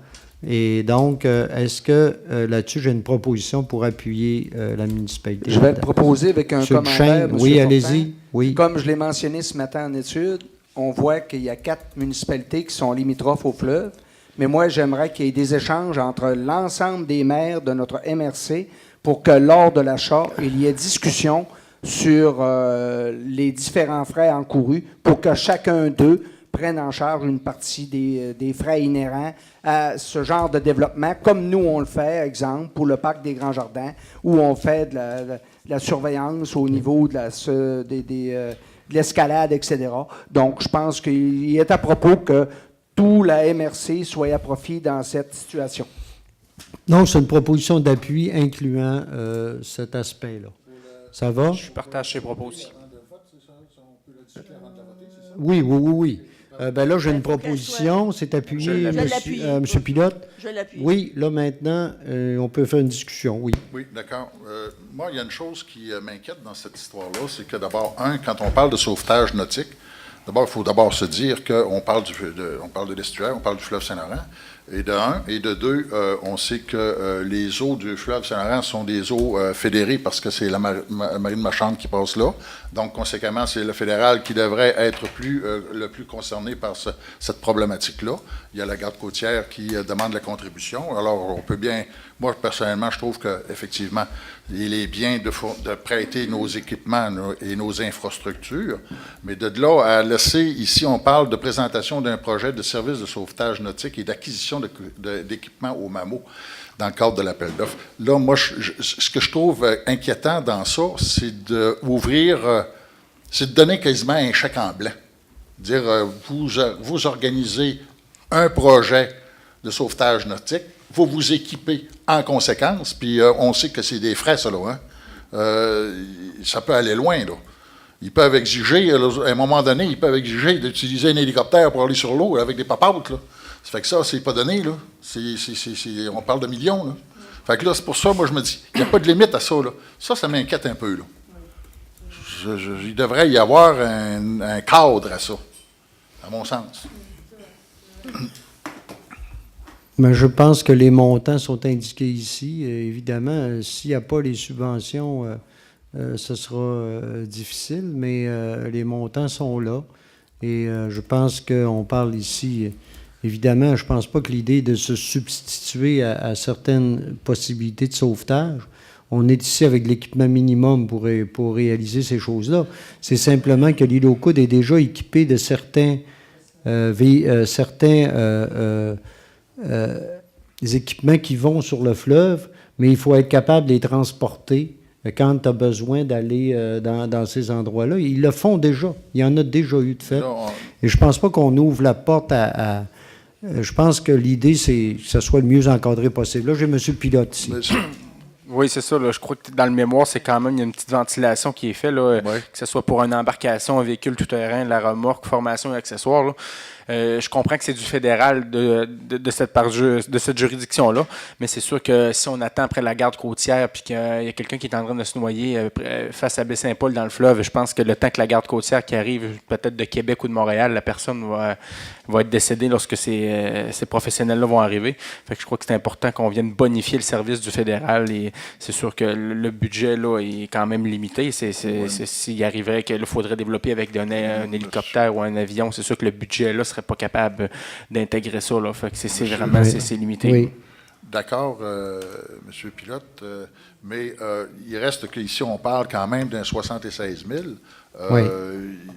Et donc, est-ce que là-dessus, j'ai une proposition pour appuyer la municipalité? Je vais le proposer avec un Monsieur commentaire, Duchesne, M. oui, Fortin. allez-y. Oui. Comme je l'ai mentionné ce matin en étude, on voit qu'il y a 4 municipalités qui sont limitrophes au fleuve. Mais moi, j'aimerais qu'il y ait des échanges entre l'ensemble des maires de notre MRC pour que lors de l'achat, il y ait discussion sur les différents frais encourus pour que chacun d'eux prenne en charge une partie des frais inhérents à ce genre de développement, comme nous, on le fait, exemple, pour le parc des Grands Jardins, où on fait de la surveillance au niveau de l'escalade, etc. Donc, je pense qu'il est à propos que tout la MRC soit à profit dans cette situation. Donc, c'est une proposition d'appui incluant cet aspect-là. Ça va? Je partage ces propositions. Oui. Là, j'ai une proposition. C'est appuyé, M. Pilote. Je l'appuie. Oui, là, maintenant, on peut faire une discussion, oui. Oui, d'accord. Moi, il y a une chose qui m'inquiète dans cette histoire-là, c'est que d'abord, quand on parle de sauvetage nautique, d'abord, il faut d'abord se dire qu'on parle de l'estuaire, on parle du fleuve Saint-Laurent, et de un. Et de deux, on sait que les eaux du fleuve Saint-Laurent sont des eaux fédérées parce que c'est la marine marchande qui passe là. Donc, conséquemment, c'est le fédéral qui devrait être le plus concerné par cette problématique-là. Il y a la garde côtière qui demande la contribution. Alors, on peut bien... Moi, personnellement, je trouve qu'effectivement, il est bien de prêter nos équipements et nos infrastructures, mais de là à laisser... Ici, on parle de présentation d'un projet de service de sauvetage nautique et d'acquisition d'équipements au MAMO dans le cadre de l'appel d'offres. Là, moi, ce que je trouve inquiétant dans ça, c'est c'est de donner quasiment un chèque en blanc. Dire, vous organisez un projet de sauvetage nautique, vous vous équipez en conséquence, puis on sait que c'est des frais, ça, là. Ça peut aller loin, là. Ils peuvent exiger, à un moment donné, d'utiliser un hélicoptère pour aller sur l'eau avec des papates, là. Ça fait que ça, c'est pas donné, là. On parle de millions, là. Fait que là, c'est pour ça, moi, je me dis, il n'y a pas de limite à ça, là. Ça m'inquiète un peu, là. Il devrait y avoir un cadre à ça, à mon sens. Mais je pense que les montants sont indiqués ici. Évidemment, s'il n'y a pas les subventions, ce sera difficile, mais les montants sont là. Et je pense qu'on parle ici, évidemment, je ne pense pas que l'idée est de se substituer à certaines possibilités de sauvetage. On est ici avec l'équipement minimum pour réaliser ces choses-là. C'est simplement que l'île aux Coudes est déjà équipée de certains équipements qui vont sur le fleuve, mais il faut être capable de les transporter quand tu as besoin d'aller dans ces endroits-là. Ils le font déjà. Il y en a déjà eu de fait. Et je ne pense pas qu'on ouvre la porte je pense que l'idée, c'est que ce soit le mieux encadré possible. Là, j'ai M. Pilote ici. Oui, c'est ça. Là. Je crois que dans le mémoire, c'est quand même il y a une petite ventilation qui est faite, là, que ce soit pour une embarcation, un véhicule tout-terrain, la remorque, formation et accessoires. Là. Je comprends que c'est du fédéral de cette juridiction-là, mais c'est sûr que si on attend après la garde côtière puis qu'il y a quelqu'un qui est en train de se noyer face à Baie-Saint-Paul dans le fleuve, je pense que le temps que la garde côtière qui arrive peut-être de Québec ou de Montréal, la personne va être décédée lorsque ces professionnels-là vont arriver. Fait que je crois que c'est important qu'on vienne bonifier le service du fédéral et c'est sûr que le budget là, est quand même limité. S'il arriverait qu'il faudrait développer avec un hélicoptère ou un avion, c'est sûr que le budget là serait pas capable d'intégrer ça. Là. Fait que c'est vraiment c'est limité. Oui. D'accord, M. Pilote, mais il reste qu'ici, on parle quand même d'un 76 000.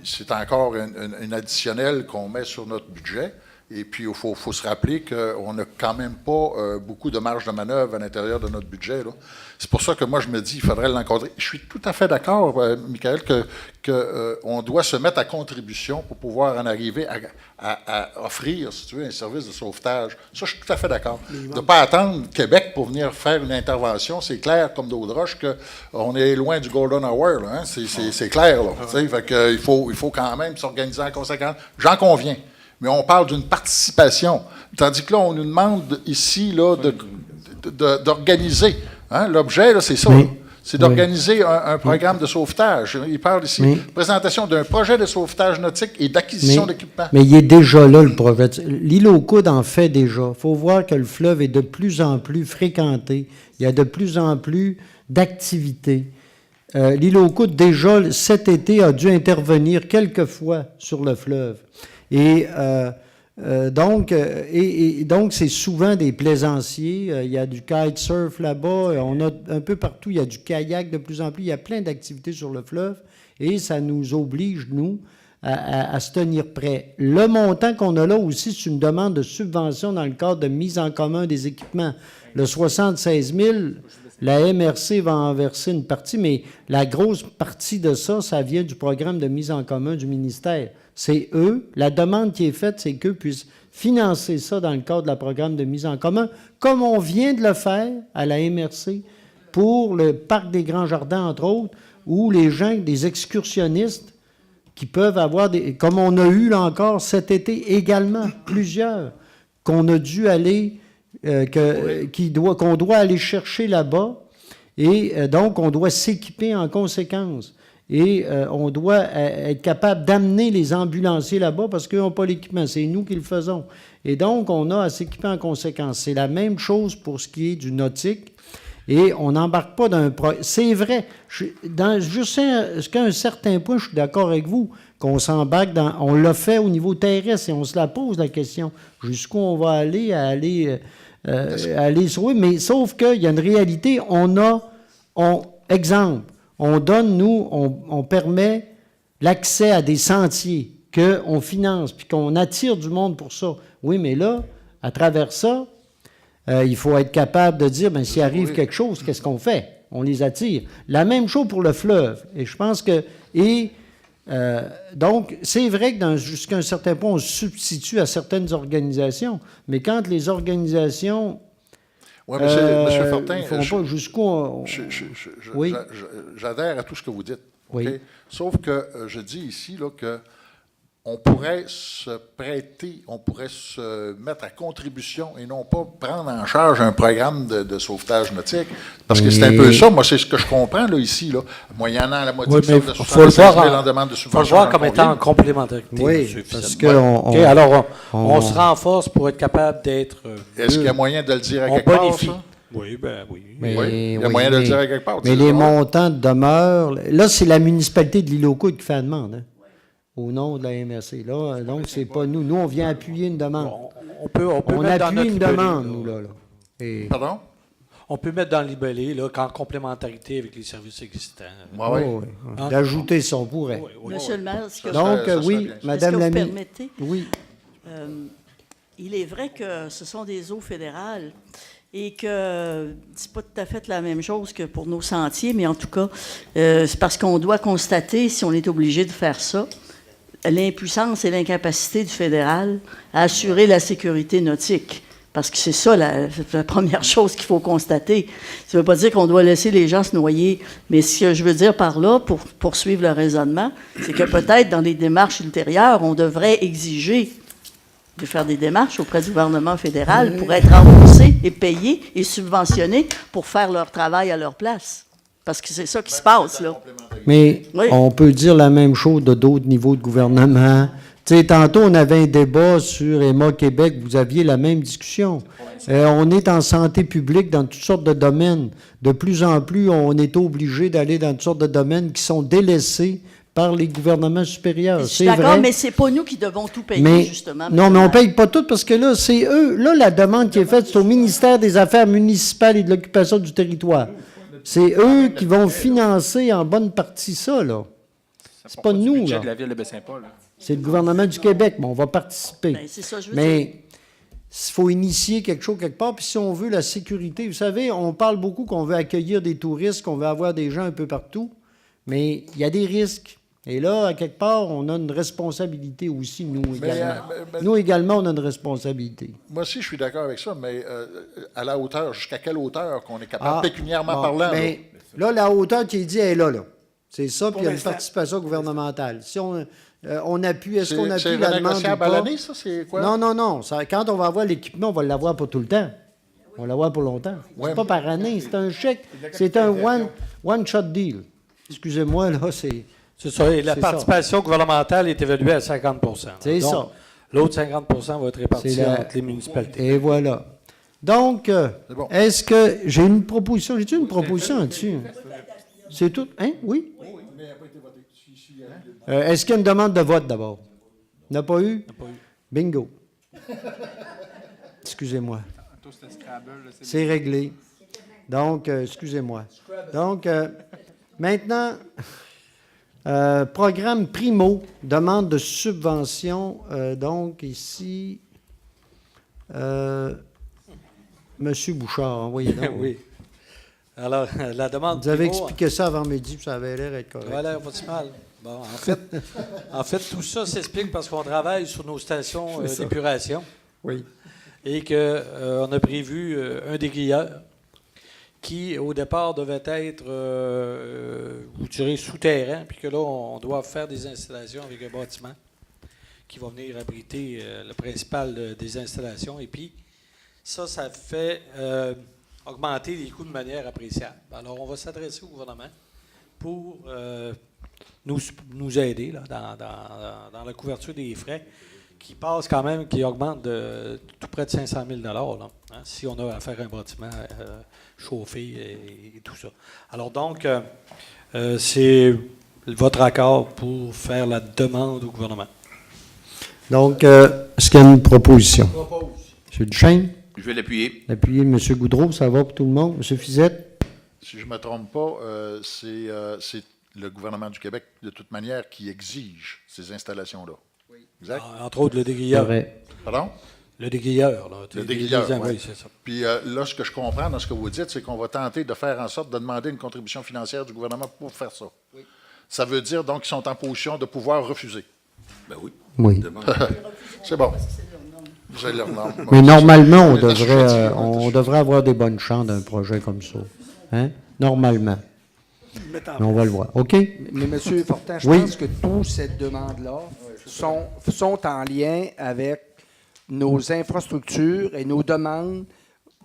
C'est encore une additionnelle qu'on met sur notre budget. Et puis, il faut se rappeler qu'on n'a quand même pas beaucoup de marge de manœuvre à l'intérieur de notre budget. Là. C'est pour ça que moi, je me dis qu'il faudrait l'encadrer. Je suis tout à fait d'accord, Michael, qu'on doit se mettre à contribution pour pouvoir en arriver à offrir, si tu veux, un service de sauvetage. Ça, je suis tout à fait d'accord. De ne pas attendre Québec pour venir faire une intervention, c'est clair, comme d'eau de roche, qu'on est loin du Golden Hour. Là, hein? C'est clair. Là, fait que, il faut quand même s'organiser en conséquence. J'en conviens. Mais on parle d'une participation. Tandis que là, on nous demande ici là, d'organiser. Hein? L'objet, là, c'est ça. Oui. C'est d'organiser un programme de sauvetage. Il parle ici de présentation d'un projet de sauvetage nautique et d'acquisition d'équipements. Mais il est déjà là, le projet. L'île aux Coudes en fait déjà. Il faut voir que le fleuve est de plus en plus fréquenté. Il y a de plus en plus d'activités. L'île aux Coudes, déjà, cet été, a dû intervenir quelques fois sur le fleuve. Et donc, c'est souvent des plaisanciers. Il y a du kitesurf là-bas. On a un peu partout. Il y a du kayak de plus en plus. Il y a plein d'activités sur le fleuve. Et ça nous oblige, nous, à se tenir prêts. Le montant qu'on a là aussi, c'est une demande de subvention dans le cadre de mise en commun des équipements. Le 76 000, la MRC va en verser une partie, mais la grosse partie de ça, ça vient du programme de mise en commun du ministère. C'est eux, la demande qui est faite, c'est qu'eux puissent financer ça dans le cadre de la programme de mise en commun, comme on vient de le faire à la MRC pour le Parc des Grands Jardins, entre autres, où les gens, des excursionnistes, qui peuvent avoir comme on a eu là encore cet été également, plusieurs, qu'on a dû aller, qu'on doit aller chercher là-bas, et donc on doit s'équiper en conséquence. Et on doit être capable d'amener les ambulanciers là-bas parce qu'ils n'ont pas l'équipement. C'est nous qui le faisons. Et donc, on a à s'équiper en conséquence. C'est la même chose pour ce qui est du nautique. Et on n'embarque pas d'un projet. C'est vrai. Jusqu'à un certain point, je suis d'accord avec vous, qu'on s'embarque dans... On l'a fait au niveau terrestre et on se la pose, la question. Jusqu'où on va aller sur... Mais sauf qu'il y a une réalité. Exemple, on donne, nous, on permet l'accès à des sentiers qu'on finance, puis qu'on attire du monde pour ça. Oui, mais là, à travers ça, il faut être capable de dire, bien, s'il arrive quelque chose, qu'est-ce qu'on fait? On les attire. La même chose pour le fleuve. Et je pense que... donc, c'est vrai que jusqu'à un certain point, on se substitue à certaines organisations, mais quand les organisations... Oui, M. Fortin, oui. J'adhère à tout ce que vous dites. Oui. Okay? Sauf que je dis ici là, que on pourrait se prêter, on pourrait se mettre à contribution et non pas prendre en charge un programme de sauvetage nautique. Parce que c'est un peu ça, moi, c'est ce que je comprends là, ici, là, moyennant la moitié de 75 000 en demande de subvention. Il faut le voir comme étant en complémentarité. Oui, parce que alors, on se renforce pour être capable d'être... Est-ce qu'il y a moyen de le dire à quelque part, ça? Oui, ben oui. Oui, il y a moyen de le dire à quelque part. Mais les montants demeurent... Là, c'est la municipalité de l'île aux Coudres qui fait la demande, hein, au nom de la MRC. Là, donc, c'est pas nous. Nous, on vient appuyer une demande. On peut mettre dans appuie notre une libellé, demande, nous, là. Et... Pardon? On peut mettre dans le libellé, là, qu'en complémentarité avec les services existants. D'ajouter ça, on pourrait. Monsieur le maire, ce que Donc, oui, Madame la ministre. Permettez, oui. Il est vrai que ce sont des eaux fédérales et que c'est pas tout à fait la même chose que pour nos sentiers, mais en tout cas, c'est parce qu'on doit constater, si on est obligé de faire ça, l'impuissance et l'incapacité du fédéral à assurer la sécurité nautique. Parce que c'est ça la première chose qu'il faut constater. Ça ne veut pas dire qu'on doit laisser les gens se noyer, mais ce que je veux dire par là, pour poursuivre le raisonnement, c'est que peut-être dans les démarches ultérieures, on devrait exiger de faire des démarches auprès du gouvernement fédéral pour être remboursés et payés et subventionnés pour faire leur travail à leur place. Parce que c'est ça qui se passe, là. Mais Oui. on peut dire la même chose de d'autres niveaux de gouvernement. Tu sais, tantôt, on avait un débat sur Emma Québec, vous aviez la même discussion. On est en santé publique dans toutes sortes de domaines. De plus en plus, on est obligé d'aller dans toutes sortes de domaines qui sont délaissés par les gouvernements supérieurs. Je suis d'accord, mais c'est pas nous qui devons tout payer, justement. Non, mais on ne paye pas tout parce que là, c'est eux. Là, la demande qui est faite, c'est au ministère des Affaires municipales et de l'occupation du territoire. C'est eux qui vont financer en bonne partie ça, là. C'est pas nous, là. C'est le budget de la ville de Baie-Saint-Paul. C'est le gouvernement du Québec, mais on va participer. Ben, c'est ça, je veux dire. Mais il faut initier quelque chose quelque part. Puis si on veut la sécurité, vous savez, on parle beaucoup qu'on veut accueillir des touristes, qu'on veut avoir des gens un peu partout, mais il y a des risques. Et là, à quelque part, on a une responsabilité aussi, nous également. Nous également, on a une responsabilité. Moi aussi, je suis d'accord avec ça, mais à la hauteur, jusqu'à quelle hauteur qu'on est capable, pécuniairement parlant? Mais là, la hauteur qui est dit, elle est là. C'est ça, puis il y a une participation gouvernementale. Si on appuie, est-ce qu'on appuie la demande ou pas? à l'année, ça, c'est quoi? Non. Quand on va avoir l'équipement, on va l'avoir pour tout le temps. On va l'avoir pour longtemps. C'est pas par année, c'est un chèque. C'est un one-shot deal. Excusez-moi, là, c'est... C'est ça. Et la participation gouvernementale est évaluée à 50 C'est donc, ça. L'autre 50 va être réparti entre les municipalités. Et voilà. Donc, est-ce que... J'ai une proposition. J'ai-tu une proposition là-dessus? C'est tout? Hein? Oui? Est-ce qu'il y a une demande de vote d'abord? N'a pas eu? Bingo. Excusez-moi. C'est réglé. Donc, excusez-moi. Donc, maintenant, programme Primo, demande de subvention. Donc, ici, Monsieur Bouchard, envoyez donc. Oui. Alors, la demande Vous avez Primo, expliqué ça avant midi, puis ça avait l'air d'être correct. Ça avait l'air pas si mal. Bon, en fait, tout ça s'explique parce qu'on travaille sur nos stations d'épuration. Oui. Et qu'on a prévu un dégrilleur qui, au départ, devait être, vous direz, souterrain, puis que là, on doit faire des installations avec un bâtiment qui va venir abriter le principal des installations. Et puis, ça fait augmenter les coûts de manière appréciable. Alors, on va s'adresser au gouvernement pour nous aider là, dans la couverture des frais qui passent quand même, qui augmentent de tout près de 500 000 là, hein, si on a à faire un bâtiment chauffé et tout ça. Alors donc, c'est votre accord pour faire la demande au gouvernement. Donc, est-ce qu'il y a une proposition? M. Duchesne? Je vais l'appuyer. Appuyer M. Goudreau, ça va pour tout le monde. M. Fizette? Si je ne me trompe pas, c'est le gouvernement du Québec, de toute manière, qui exige ces installations-là. Oui. Exact? Entre autres, le dégrilleur. Pardon? Le dégrilleur. Là, le dégrilleur, oui, c'est ça. Puis là, ce que je comprends dans ce que vous dites, c'est qu'on va tenter de faire en sorte de demander une contribution financière du gouvernement pour faire ça. Oui. Ça veut dire, donc, qu'ils sont en position de pouvoir refuser. Ben oui. Oui. C'est bon. Vous avez leur norme. Mais normalement, on devrait avoir des bonnes chances d'un projet comme ça. Hein? Normalement. mettre en Mais on va place. le voir. OK? Mais M. Fortin, je Oui. pense que toutes ces demandes-là sont en lien avec nos infrastructures et nos demandes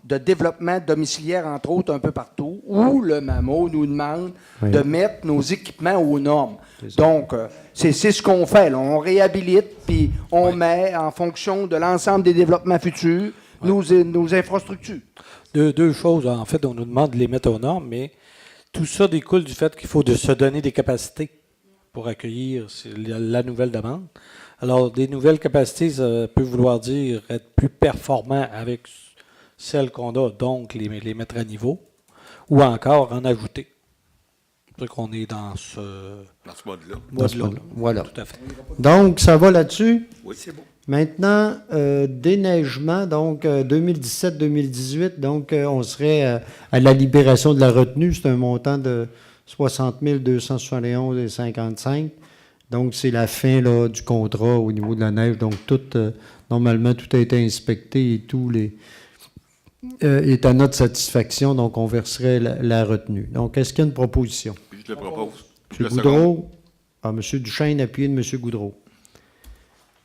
de développement domiciliaire, entre autres, un peu partout, où le MAMO nous demande Oui. de mettre nos équipements aux normes. C'est ça. Donc, c'est ce qu'on fait. Là. On réhabilite, puis on met, en fonction de l'ensemble des développements futurs, nos infrastructures. Deux choses. En fait, on nous demande de les mettre aux normes, mais tout ça découle du fait qu'il faut se donner des capacités pour accueillir la nouvelle demande. Alors, des nouvelles capacités, ça peut vouloir dire être plus performant avec celles qu'on a, donc les mettre à niveau, ou encore en ajouter. C'est qu'on est dans ce mode-là. mode-là. Voilà. Tout à fait. Donc, ça va là-dessus? Oui. C'est beau. Maintenant, déneigement, donc 2017-2018, donc on serait à la libération de la retenue. C'est un montant de 60 271,55. Donc, c'est la fin là, du contrat au niveau de la neige. Donc, normalement, tout a été inspecté et tout est à notre satisfaction. Donc, on verserait la retenue. Donc, est-ce qu'il y a une proposition? Je le propose. M. Goudreau. M. Duchesne, appuyé de M. Goudreau.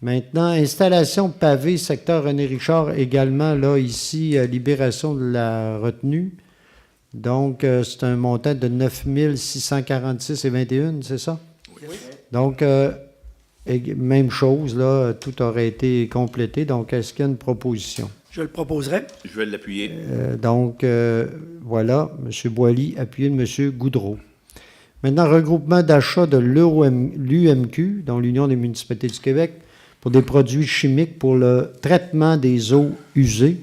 Maintenant, installation pavé, secteur René Richard, également, là, ici, libération de la retenue. Donc, c'est un montant de 9 646,21, c'est ça? Oui. Donc, même chose, là, tout aurait été complété. Donc, est-ce qu'il y a une proposition? Je le proposerai. Je vais l'appuyer. Donc, voilà, M. Boilly, appuyé de M. Goudreau. Maintenant, regroupement d'achat de l'UMQ, dans l'Union des municipalités du Québec, pour des produits chimiques pour le traitement des eaux usées.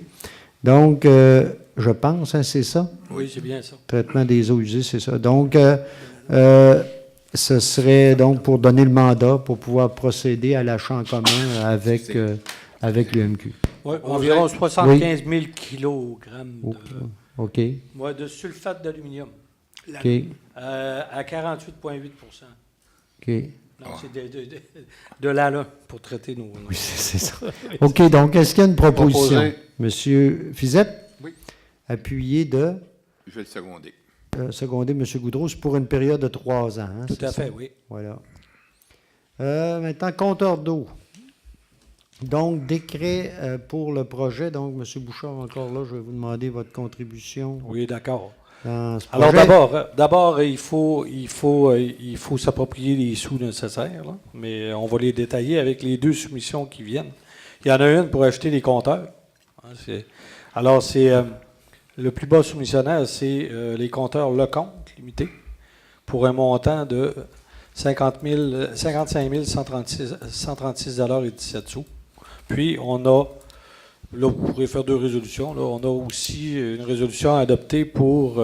Donc, je pense, hein, c'est ça? Oui, c'est bien ça. Traitement des eaux usées, c'est ça. Donc, ce serait donc pour donner le mandat pour pouvoir procéder à l'achat en commun avec l'UMQ. Oui, environ 75 000 kilogrammes OK. de sulfate d'aluminium OK. à 48,8 OK. Non, c'est de là pour traiter nos... Oui, c'est ça. OK, donc, est-ce qu'il y a une proposition? Proposé. Monsieur Fizette? Oui. Appuyé de... Je vais le seconder. seconder M. Goudreau, c'est pour une période de 3 ans. Hein, Tout c'est à ça? fait, oui. Voilà. Maintenant, compteur d'eau. Donc, décret pour le projet. Donc, M. Bouchard, encore là, je vais vous demander votre contribution Oui, d'accord. dans ce projet. Alors d'abord, il faut s'approprier les sous nécessaires, là, mais on va les détailler avec les 2 soumissions qui viennent. Il y en a une pour acheter des compteurs. Alors, le plus bas soumissionnaire, c'est les compteurs Lecomte Limité pour un montant de 55 136,17 $. Puis, on a, là, vous pourrez faire 2 résolutions. Là, on a aussi une résolution à adopter pour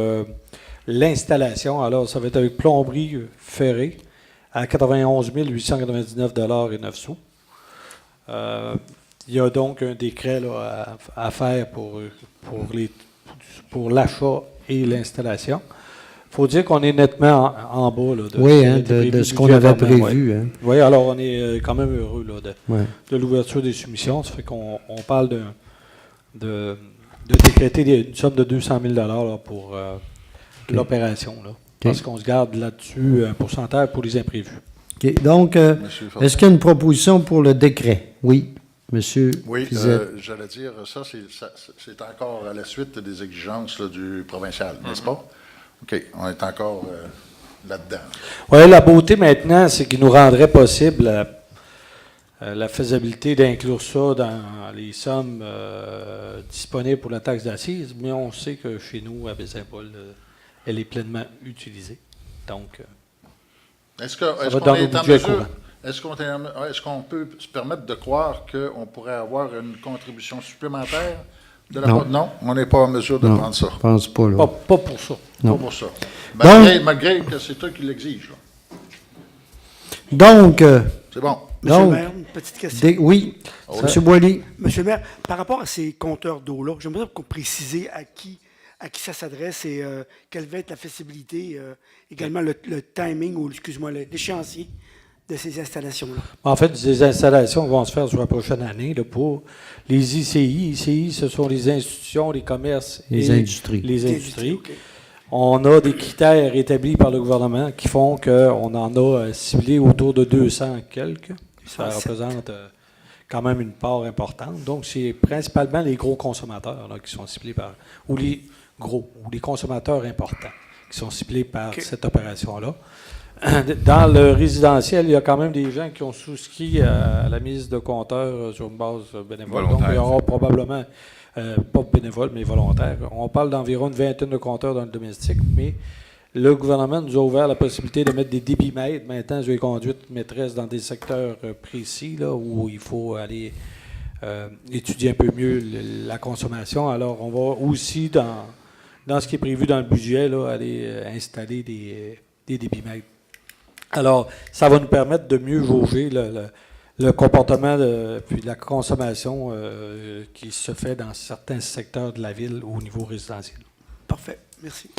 l'installation. Alors, ça va être avec plomberie ferrée à 91 899,09 $. Il y a donc un décret là, à faire pour l'achat et l'installation. Il faut dire qu'on est nettement en bas là, de ce qu'on avait prévu. Hein. Oui, alors on est quand même heureux là, Ouais. de l'ouverture des soumissions. Ça fait qu'on parle de décréter une somme de 200 000 là, pour l'opération. Là, parce qu'on se garde là-dessus un pourcentage pour les imprévus. OK. Donc, est-ce qu'il y a une proposition pour le décret? Oui, M. Oui, Fizette. j'allais dire, c'est encore à la suite des exigences là, du provincial, n'est-ce pas? OK, on est encore là-dedans. Oui, la beauté maintenant, c'est qu'il nous rendrait possible la faisabilité d'inclure ça dans les sommes disponibles pour la taxe d'assises, mais on sait que chez nous, à Baie-Saint-Paul, elle est pleinement utilisée. Donc, Est-ce qu'on est qu'on peut se permettre de croire qu'on pourrait avoir une contribution supplémentaire de la Non. part? Non, on n'est pas en mesure de Non, prendre ça. je pense pas. Là. pas pour ça. Non. Pas pour ça. Donc- Malgré que c'est toi qui l'exige. Là. Donc, C'est bon. Monsieur Donc, le maire, une petite question. oui, Oui. M. Boilly. Monsieur le maire, par rapport à ces compteurs d'eau-là, j'aimerais préciser à qui ça s'adresse et quelle va être la faisabilité, également le timing ou, excuse-moi, l'échéancier de ces installations-là. En fait, ces installations vont se faire sur la prochaine année là, pour les ICI. ICI, ce sont les institutions, les commerces Les et industries. les industries. OK. On a des critères établis par le gouvernement qui font qu'on en a ciblé autour de 200 quelques. Ça représente quand même une part importante. Donc, c'est principalement les gros consommateurs là, qui sont ciblés par... ou les consommateurs importants qui sont ciblés par cette opération-là. Dans le résidentiel, il y a quand même des gens qui ont souscrit à la mise de compteurs sur une base bénévole. Volontaire. Donc, il y aura probablement, pas bénévole, mais volontaire. On parle d'environ une vingtaine de compteurs dans le domestique, mais le gouvernement nous a ouvert la possibilité de mettre des débitmètres maintenant sur les conduites maîtresses dans des secteurs précis là, où il faut aller étudier un peu mieux la consommation. Alors, on va aussi, dans ce qui est prévu dans le budget, là, aller installer des débitmètres. Alors, ça va nous permettre de mieux jauger le comportement puis la consommation qui se fait dans certains secteurs de la ville au niveau résidentiel. Parfait. Merci.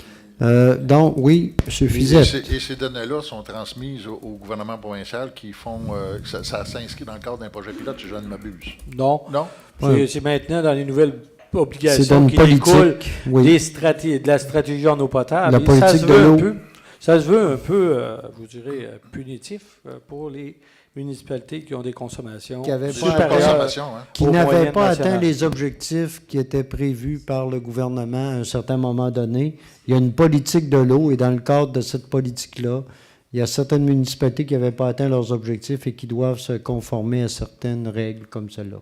Donc, oui, M. Fizette. Et ces données-là sont transmises au gouvernement provincial qui font... ça s'inscrit dans le cadre d'un projet pilote, si je ne m'abuse. Non. Non? C'est maintenant dans les nouvelles obligations C'est dans une qui politique, découlent oui. de la stratégie en eau potable. La politique de l'eau. Ça se veut un peu, je dirais, punitif pour les municipalités qui ont des consommations Qui n'avaient supérieures qui aux n'avaient moyennes pas nationales. atteint les objectifs qui étaient prévus par le gouvernement à un certain moment donné. Il y a une politique de l'eau et dans le cadre de cette politique-là, il y a certaines municipalités qui n'avaient pas atteint leurs objectifs et qui doivent se conformer à certaines règles comme celle-là.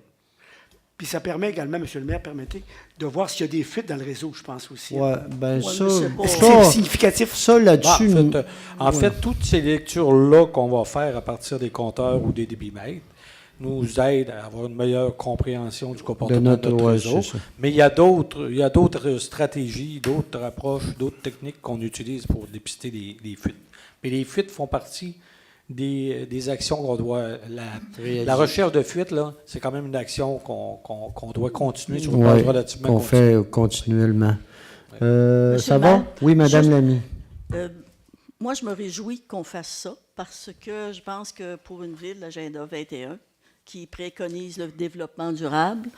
Puis ça permet également, M. le maire, permettez, de voir s'il y a des fuites dans le réseau, je pense aussi. Ouais, ben Ouais, ça, mais c'est pas- Est-ce que c'est ça, significatif? ça là-dessus, En fait, toutes ces lectures-là qu'on va faire à partir des compteurs ou des débitmètres nous aident à avoir une meilleure compréhension du comportement de notre réseau. c'est ça. Mais il y a d'autres stratégies, d'autres approches, d'autres techniques qu'on utilise pour dépister les fuites. Mais les fuites font partie des actions qu'on doit... La recherche de fuite, là, c'est quand même une action qu'on doit continuer sur une base relativement qu'on continue. fait continuellement. Monsieur Ça le va? maire, Oui, Madame juste- Lamy. Moi, je me réjouis qu'on fasse ça parce que je pense que pour une ville, l'agenda 21, qui préconise le développement durable,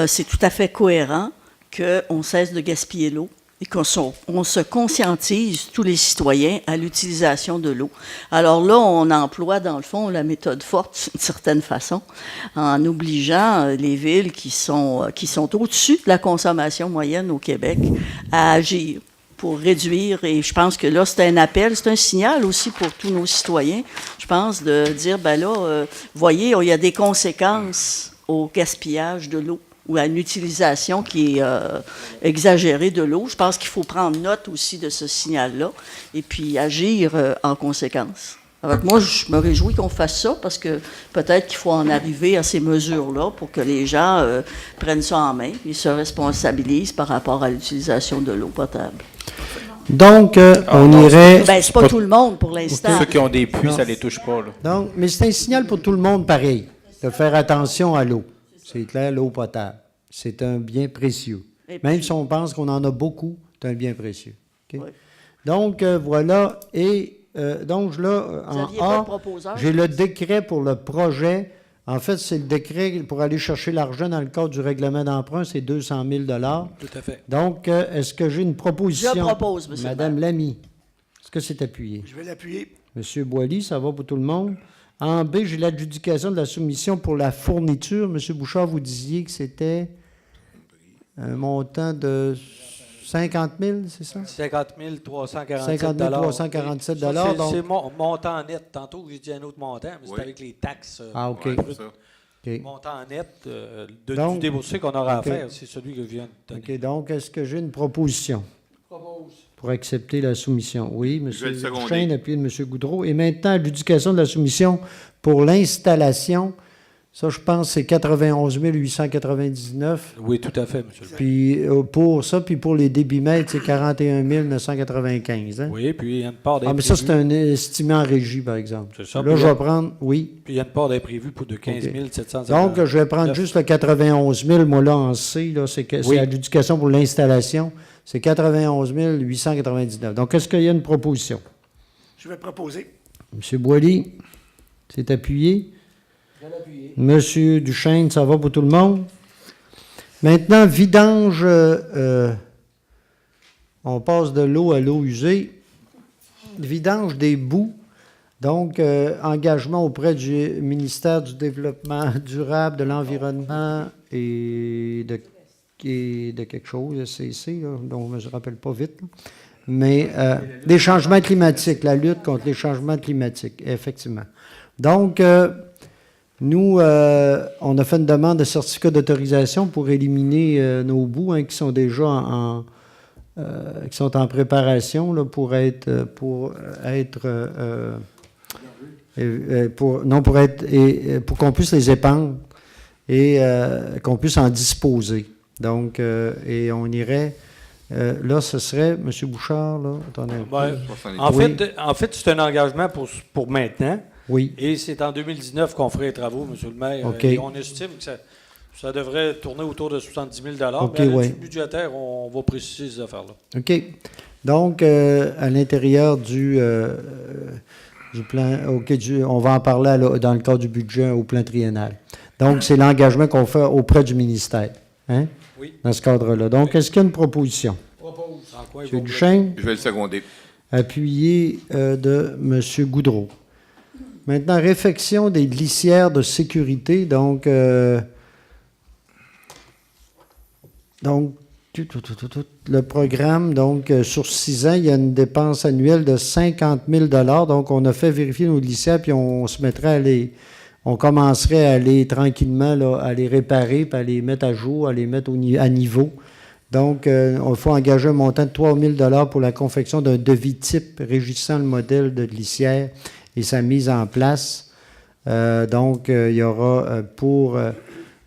c'est tout à fait cohérent qu'on cesse de gaspiller l'eau et qu'on se conscientise, tous les citoyens, à l'utilisation de l'eau. Alors là, on emploie, dans le fond, la méthode forte, d'une certaine façon, en obligeant les villes qui sont au-dessus de la consommation moyenne au Québec à agir pour réduire. Et je pense que là, c'est un appel, c'est un signal aussi pour tous nos citoyens, je pense, de dire, ben là, voyez, il y a des conséquences au gaspillage de l'eau ou à une utilisation qui est exagérée de l'eau. Je pense qu'il faut prendre note aussi de ce signal-là et puis agir en conséquence. Alors, moi, je me réjouis qu'on fasse ça parce que peut-être qu'il faut en arriver à ces mesures-là pour que les gens prennent ça en main et se responsabilisent par rapport à l'utilisation de l'eau potable. Donc, on irait... Ben, c'est pas tout le monde pour l'instant. Ceux qui ont des puits, ça les touche pas. Là. Donc, mais c'est un signal pour tout le monde pareil, de faire attention à l'eau. C'est clair, l'eau potable. C'est un bien précieux. Et Même puis- si on pense qu'on en a beaucoup, c'est un bien précieux. OK? Oui. Donc, voilà. Et donc, là, Vous en n'aviez pas A, de proposeur? j'ai le décret pour le projet. En fait, c'est le décret pour aller chercher l'argent dans le cadre du règlement d'emprunt, c'est 200 000 Tout à fait. Donc, est-ce que j'ai une proposition? Je propose, monsieur le Madame Lamy, est-ce que c'est appuyé? Je vais l'appuyer. Monsieur Boily, ça va pour tout le monde. En B, j'ai l'adjudication de la soumission pour la fourniture. Monsieur Bouchard, vous disiez que c'était un montant de 50 000, c'est ça? 50 347 50 347 Ça, donc- c'est mon montant net. Tantôt, j'ai dit un autre montant, mais Oui. c'est avec les taxes. Ah, OK. Ouais, c'est ça. OK. Montant net du Donc- déboursé qu'on aura OK. à faire, c'est celui que je viens de donner. OK, donc, est-ce que j'ai une proposition pour accepter la soumission? Oui, M. Je vais le seconder. Duchesne, appuyé de M. Goudreau. Et maintenant, adjudication de la soumission pour l'installation. Ça, je pense, c'est 91 899. Oui, tout à fait, monsieur le maire. Puis pour ça, puis pour les débitmètres, c'est 41 995. Hein? Oui, puis il y a une part Ah, mais ça, c'est un estimé en régie, par exemple. C'est ça, Là, puis je là- vais prendre, oui. Puis il y a une part d'imprévu pour de 15 OK. 750. Donc, je vais prendre juste le 91 000, moi, là, en C, là, c'est Oui. adjudication pour l'installation. C'est 91 899. Donc, est-ce qu'il y a une proposition? Je vais proposer. M. Boily, c'est appuyé. Monsieur Duchesne, ça va pour tout le monde? Maintenant, vidange on passe de l'eau à l'eau usée. Vidange des boues. Donc, engagement auprès du ministère du Développement durable, de l'Environnement et de quelque chose, SCC, là, dont je ne me rappelle pas vite. Là. Mais des changements climatiques, la lutte contre les changements climatiques, effectivement. Donc, nous, on a fait une demande de certificat d'autorisation pour éliminer nos boues qui sont déjà qui sont en préparation là, pour qu'on puisse les épandre et qu'on puisse en disposer. Donc, et on irait. Là, ce serait, M. Bouchard, là, attendez. En fait, c'est un engagement pour maintenant. Oui. Et c'est en 2019 qu'on ferait les travaux, M. le maire. Okay. Et on estime que ça devrait tourner autour de 70 000 okay, mais à l'étude budgétaire, on va préciser ces affaires-là. OK. Donc, à l'intérieur du plan, on va en parler dans le cadre du budget au plan triennal. Donc, c'est l'engagement qu'on fait auprès du ministère. Hein? Oui. Dans ce cadre-là. Donc, est-ce qu'il y a une proposition? M. Duchesne? Je vais le seconder. Appuyé de M. Goudreau. Maintenant, réfection des glissières de sécurité. Donc, le programme, donc, sur 6 ans, il y a une dépense annuelle de 50 000 $. Donc, on a fait vérifier nos glissières, puis on se mettrait on commencerait à aller tranquillement, là, à les réparer, puis à les mettre à jour, à les mettre à niveau. Donc, il faut engager un montant de 3 000 $ pour la confection d'un devis type régissant le modèle de glissière et sa mise en place. Donc, il y aura pour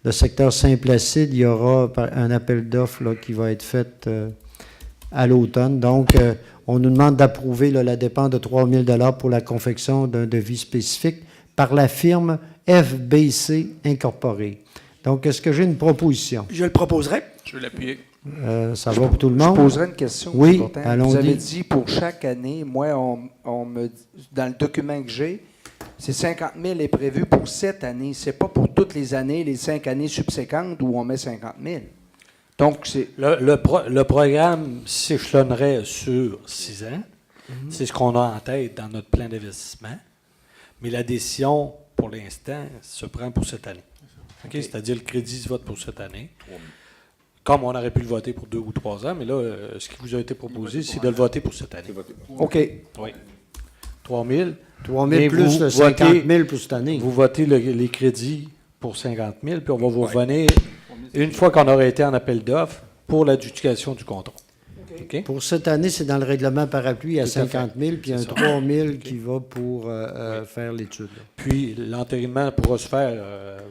le secteur Saint-Placide, il y aura un appel d'offres là, qui va être fait à l'automne. Donc, on nous demande d'approuver la dépense de 3 000 $ pour la confection d'un devis spécifique par la firme FBC Incorporée. Donc, est-ce que j'ai une proposition? Je le proposerai. Je vais l'appuyer. Ça va pour tout le monde? Je poserai une question. Oui, allons-y. Vous avez dit pour chaque année, moi, on me dans le document que j'ai, c'est 50 000 est prévu pour cette année. C'est pas pour toutes les années, les 5 années subséquentes où on met 50 000. Donc, c'est... Le programme s'échelonnerait sur 6 ans. C'est ce qu'on a en tête dans notre plan d'investissement. Mais la décision, pour l'instant, se prend pour cette année. Okay? C'est-à-dire le crédit se vote pour cette année. Comme on aurait pu le voter pour 2 ou 3 ans, mais là, ce qui vous a été proposé, c'est de le voter pour cette année. OK. Oui. 3 000. 3 000 plus le 50 000 pour cette année. Vous votez les crédits pour 50 000, puis on va vous revenir, une fois qu'on aura été en appel d'offres, pour l'adjudication du contrat. Okay. Pour cette année, c'est dans le règlement parapluie à 50 000, puis un 3 000 qui va pour faire l'étude. Puis l'entérinement pourra se faire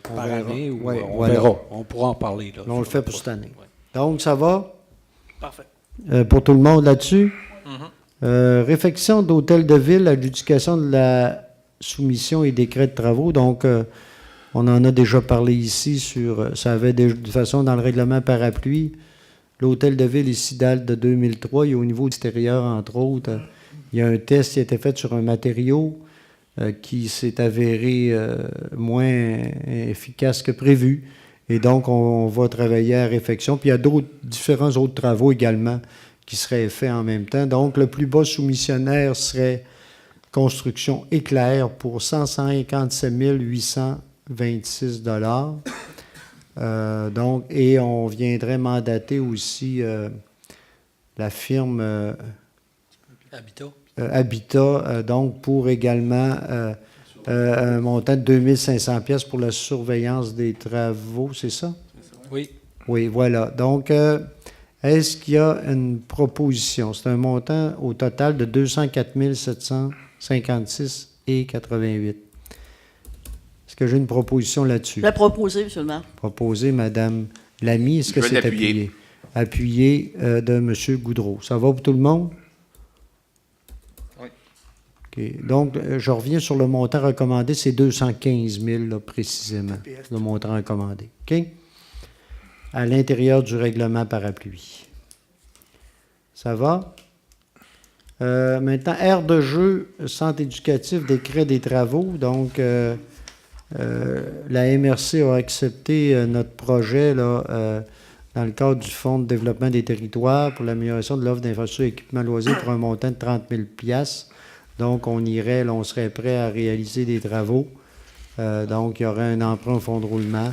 par année, ou on voilà. verra. On pourra en parler. Là, on le fait pour cette année. Ouais. Donc, ça va? Parfait. Pour tout le monde là-dessus? Réfection d'hôtel de ville, adjudication de la soumission et décret de travaux. Donc, on en a déjà parlé ici ça avait de toute façon dans le règlement parapluie. L'hôtel de ville ici date de 2003. Il y a au niveau extérieur, entre autres, il y a un test qui a été fait sur un matériau qui s'est avéré moins efficace que prévu. Et donc, on va travailler à réfection. Puis il y a différents autres travaux également qui seraient faits en même temps. Donc, le plus bas soumissionnaire serait Construction Éclair pour 157 826 $. Donc, et on viendrait mandater aussi la firme Habitat, donc pour également un montant de 2 500 $ pour la surveillance des travaux, c'est ça? Oui. Oui, voilà. Donc, est-ce qu'il y a une proposition? C'est un montant au total de 204 756,88 $. Est-ce que j'ai une proposition là-dessus? Je l'ai proposé, M. le maire. Proposé, Mme Lamy. Est-ce que c'est appuyé? Appuyé de M. Goudreau. Ça va pour tout le monde? Oui. OK. Donc, je reviens sur le montant recommandé. C'est 215 000, là, précisément, le montant recommandé. OK? À l'intérieur du règlement parapluie. Ça va? Maintenant, aire de jeu, centre éducatif, décret des travaux. Donc, la MRC a accepté notre projet là, dans le cadre du Fonds de développement des territoires pour l'amélioration de l'offre d'infrastructures et équipements loisirs pour un montant de 30 000 $. Donc, on serait prêt à réaliser des travaux. Donc, il y aurait un emprunt au fonds de roulement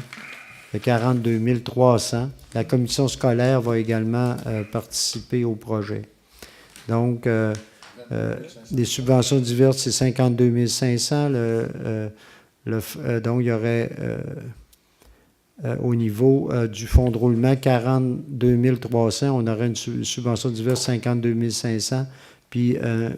de 42 300. La commission scolaire va également participer au projet. Donc, les subventions diverses, c'est 52 500. Donc, il y aurait, au niveau du fonds de roulement, 42 300. On aurait une subvention diverse, 52 500. Puis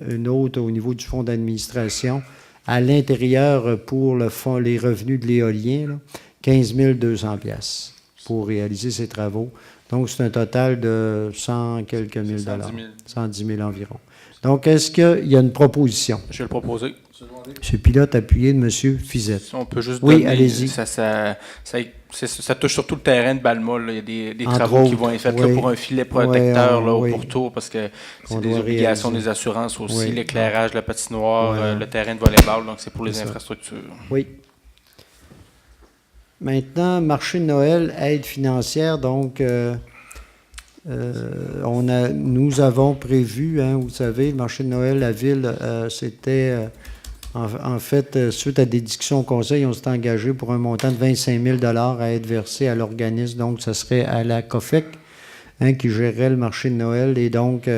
une autre au niveau du fonds d'administration. À l'intérieur, pour le fonds, les revenus de l'éolien, là, 15 200 $ pour réaliser ces travaux. Donc, c'est un total de 100 quelques mille dollars. 110 000 environ. Donc, est-ce qu'il y a une proposition? Je vais le proposer. M. Pilote, appuyé de M. Fizette. Si on peut juste Oui, donner, allez-y. Ça touche surtout le terrain de Balma. Là. Il y a des Entre travaux qui autres, vont être faits oui. là, pour un filet protecteur Oui, là, oui. au pourtour, parce que c'est On des doit obligations réaliser. des assurances aussi, Oui. l'éclairage, la patinoire, Voilà. le terrain de volleyball, donc c'est pour les C'est ça. infrastructures. Oui. Maintenant, marché de Noël, aide financière. Donc, nous avons prévu, vous savez, le marché de Noël, la ville, c'était, en fait, suite à des discussions au conseil, on s'est engagé pour un montant de 25 000 $ à être versé à l'organisme. Donc, ce serait à la COFEC qui gérerait le marché de Noël. Et donc,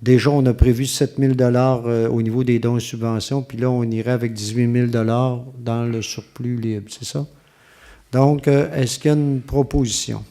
déjà, on a prévu 7 000 $ au niveau des dons et subventions. Puis là, on irait avec 18 000 $ dans le surplus libre. C'est ça? Donc, est-ce qu'il y a une proposition?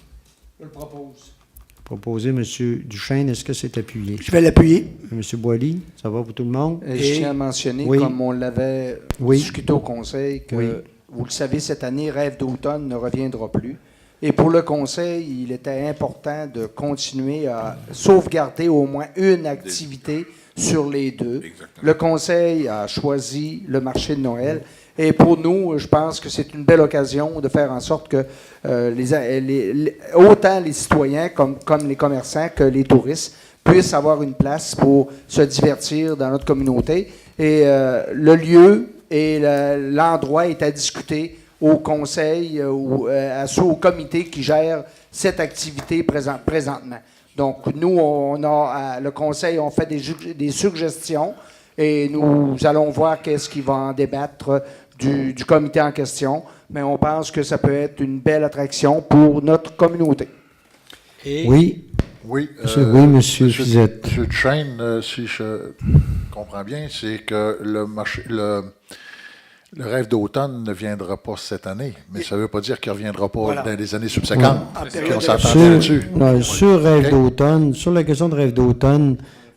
Je le propose. Proposé, M. Duchesne, est-ce que c'est appuyé? Je vais l'appuyer. M. Boily, ça va pour tout le monde? Je tiens à mentionner, Oui. comme on l'avait Oui. discuté au Conseil, que, Oui. vous le savez, cette année, Rêve d'automne ne reviendra plus. Et pour le Conseil, il était important de continuer à sauvegarder au moins une activité sur les deux. Exactement. Le Conseil a choisi le marché de Noël. Et pour nous, je pense que c'est une belle occasion de faire en sorte que autant les citoyens comme les commerçants que les touristes puissent avoir une place pour se divertir dans notre communauté. Et le lieu et l'endroit est à discuter au conseil ou au comité qui gère cette activité présentement. Donc, nous, le conseil, on fait des suggestions et nous allons voir qu'est-ce qui va en débattre du comité en question, mais on pense que ça peut être une belle attraction pour notre communauté. Et Oui. Oui, M. Fizette. M. Duchesne, si je comprends bien, c'est que le rêve d'automne ne viendra pas cette année, mais ça ne veut pas dire qu'il ne reviendra pas Voilà. dans les années subséquentes. En Puis période on s'entend Sur, là-dessus. non, sur Rêve OK. d'automne, sur la question de Rêve d'automne,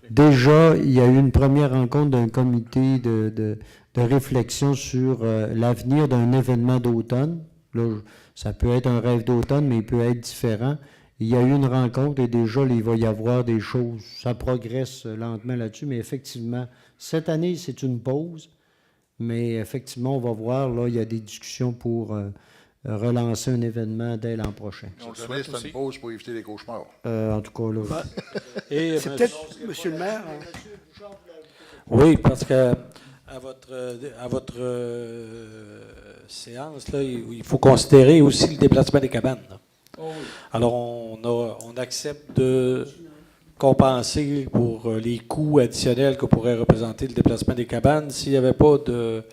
déjà, il y a eu une première rencontre d'un comité de réflexion sur l'avenir d'un événement d'automne. Là, ça peut être un rêve d'automne, mais il peut être différent. Il y a eu une rencontre et déjà, il va y avoir des choses. Ça progresse lentement là-dessus, mais effectivement, cette année, c'est une pause. Mais effectivement, on va voir, là, il y a des discussions pour relancer un événement dès l'an prochain. Cette année, c'est une pause pour éviter les cauchemars. En tout cas, là. Et C'est peut-être, monsieur le maire, oui, parce que à votre séance, là, il faut considérer aussi le déplacement des cabanes. Là. Alors, on accepte de compenser pour les coûts additionnels que pourrait représenter le déplacement des cabanes s'il n'y avait pas de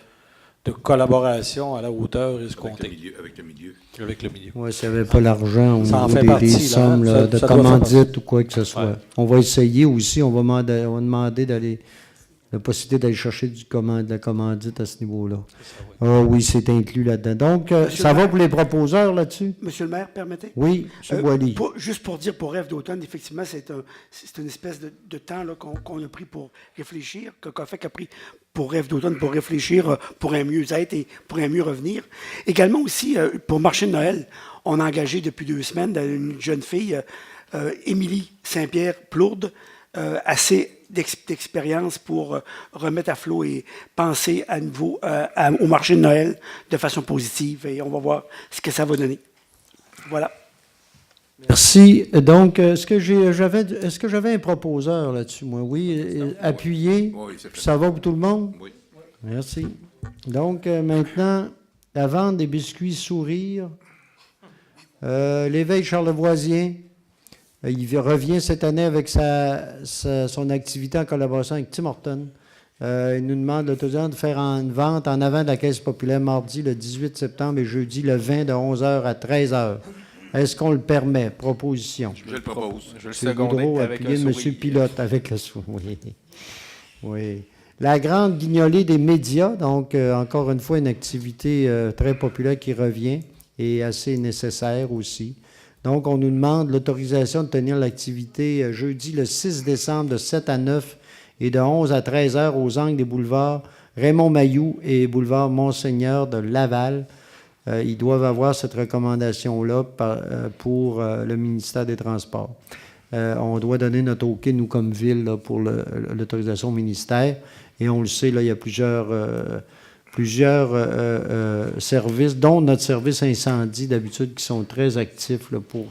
collaboration à la hauteur escomptée. Avec le milieu. Avec le milieu. Oui, s'il n'y avait pas l'argent au Ça en niveau fait des partie, là, sommes hein? là, Ça de doit faire commandite ou quoi que ce soit. Ouais. On va essayer aussi, on va demander d'aller, la possibilité d'aller chercher de la commandite à ce niveau-là. Ah oui, c'est inclus là-dedans. Donc, ça va pour les proposeurs là-dessus? monsieur le maire, permettez? Oui, M. Boily. Juste pour dire, pour Rêve d'automne, effectivement, c'est une espèce de temps là, qu'on a pris pour réfléchir, que COFEC a pris pour Rêve d'automne, pour réfléchir pour un mieux-être et pour un mieux revenir. Également aussi, pour Marché de Noël, on a engagé depuis 2 semaines une jeune fille, Émilie Saint-Pierre-Plourde, assez d'expérience pour remettre à flot et penser à nouveau au marché de Noël de façon positive. Et on va voir ce que ça va donner. Voilà. Merci. Donc, est-ce que j'avais un proposeur là-dessus, moi? Oui, appuyé. Oui, c'est fait. Ça va pour tout le monde? Oui. Merci. Donc, maintenant, la vente des biscuits Sourire L'éveil charlevoisien, il revient cette année avec son activité en collaboration avec Tim Horton. Il nous demande l'autorisation de faire une vente en avant de la Caisse populaire mardi le 18 septembre et jeudi le 20 de 11h à 13h. Est-ce qu'on le permet? Proposition. Je le propose. Je le M. Goudreau, appuyé de M. Pilote avec le sourire. Oui. La grande guignolée des médias, donc encore une fois une activité très populaire qui revient et assez nécessaire aussi. Donc on nous demande l'autorisation de tenir l'activité jeudi le 6 décembre de 7 à 9 et de 11 à 13 heures aux angles des boulevards Raymond Mailloux et boulevard Monseigneur de Laval. Ils doivent avoir cette recommandation-là pour le ministère des Transports. On doit donner notre OK, nous, comme ville, là, pour l'autorisation au ministère. Et on le sait, là, il y a plusieurs services, dont notre service incendie, d'habitude, qui sont très actifs là, pour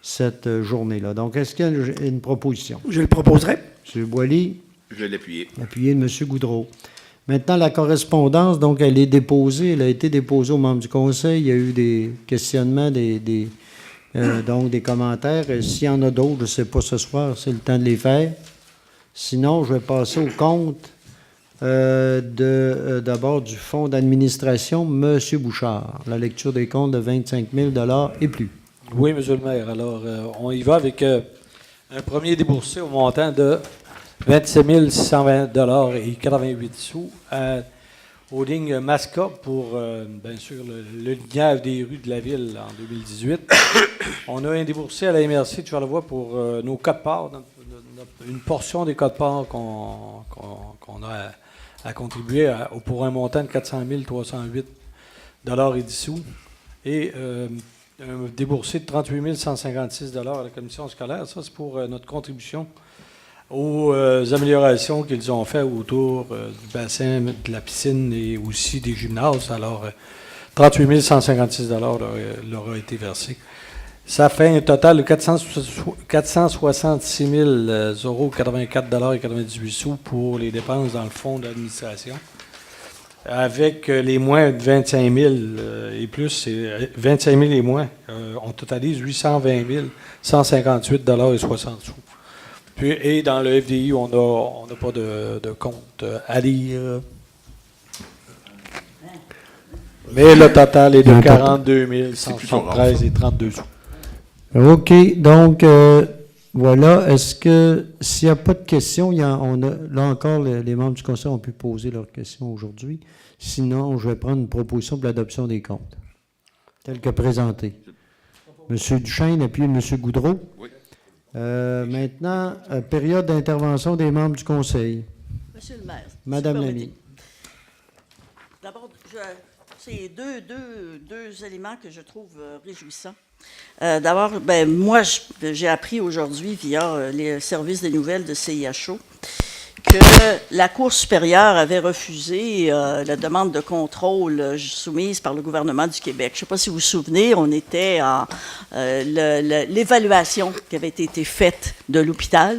cette journée-là. Donc, est-ce qu'il y a une proposition? Je le proposerai. M. Boily. Je vais l'appuyer. Appuyé de M. Goudreau. Maintenant, la correspondance, donc, elle est déposée. Elle a été déposée aux membres du Conseil. Il y a eu des questionnements, donc des commentaires. S'il y en a d'autres, je ne sais pas ce soir, c'est le temps de les faire. Sinon, je vais passer au compte d'abord du fonds d'administration, M. Bouchard. La lecture des comptes de 25 000 $ et plus. Oui, M. le maire. Alors, on y va avec un premier déboursé au montant de 27 620 $ et 88 sous aux lignes MASCA pour, bien sûr, le lignage des rues de la ville en 2018. On a un déboursé à la MRC de Charlevoix pour nos codes-parts, une portion des codes-parts qu'on a à contribuer pour un montant de 400 308 $ et 10 sous. Et un déboursé de 38 156 $ à la commission scolaire. Ça, c'est pour notre contribution aux améliorations qu'ils ont fait autour du bassin, de la piscine et aussi des gymnases. Alors, 38 156 $ leur a été versé. Ça fait un total de 466 084 $ et 98 sous pour les dépenses dans le fonds d'administration. Avec les moins de 25 000 et plus, c'est 25 000 et moins, on totalise 820 158 $ et 60 sous. Puis, et dans le FDI, on n'a pas de compte à lire. Mais le total est de 42 173 et 32 sous. OK. Donc, voilà. Est-ce que, s'il n'y a pas de questions, là encore, les membres du Conseil ont pu poser leurs questions aujourd'hui. Sinon, je vais prendre une proposition pour l'adoption des comptes, telle que présentée. M. Duchesne, appuyé de M. Goudreau. Oui. Maintenant, période d'intervention des membres du Conseil. Monsieur le maire. Madame Lamy. D'abord, c'est deux éléments que je trouve réjouissants. D'abord, moi, j'ai appris aujourd'hui via les services des nouvelles de CIHO que la Cour supérieure avait refusé la demande de contrôle soumise par le gouvernement du Québec. Je ne sais pas si vous vous souvenez, on était en l'évaluation qui avait été faite de l'hôpital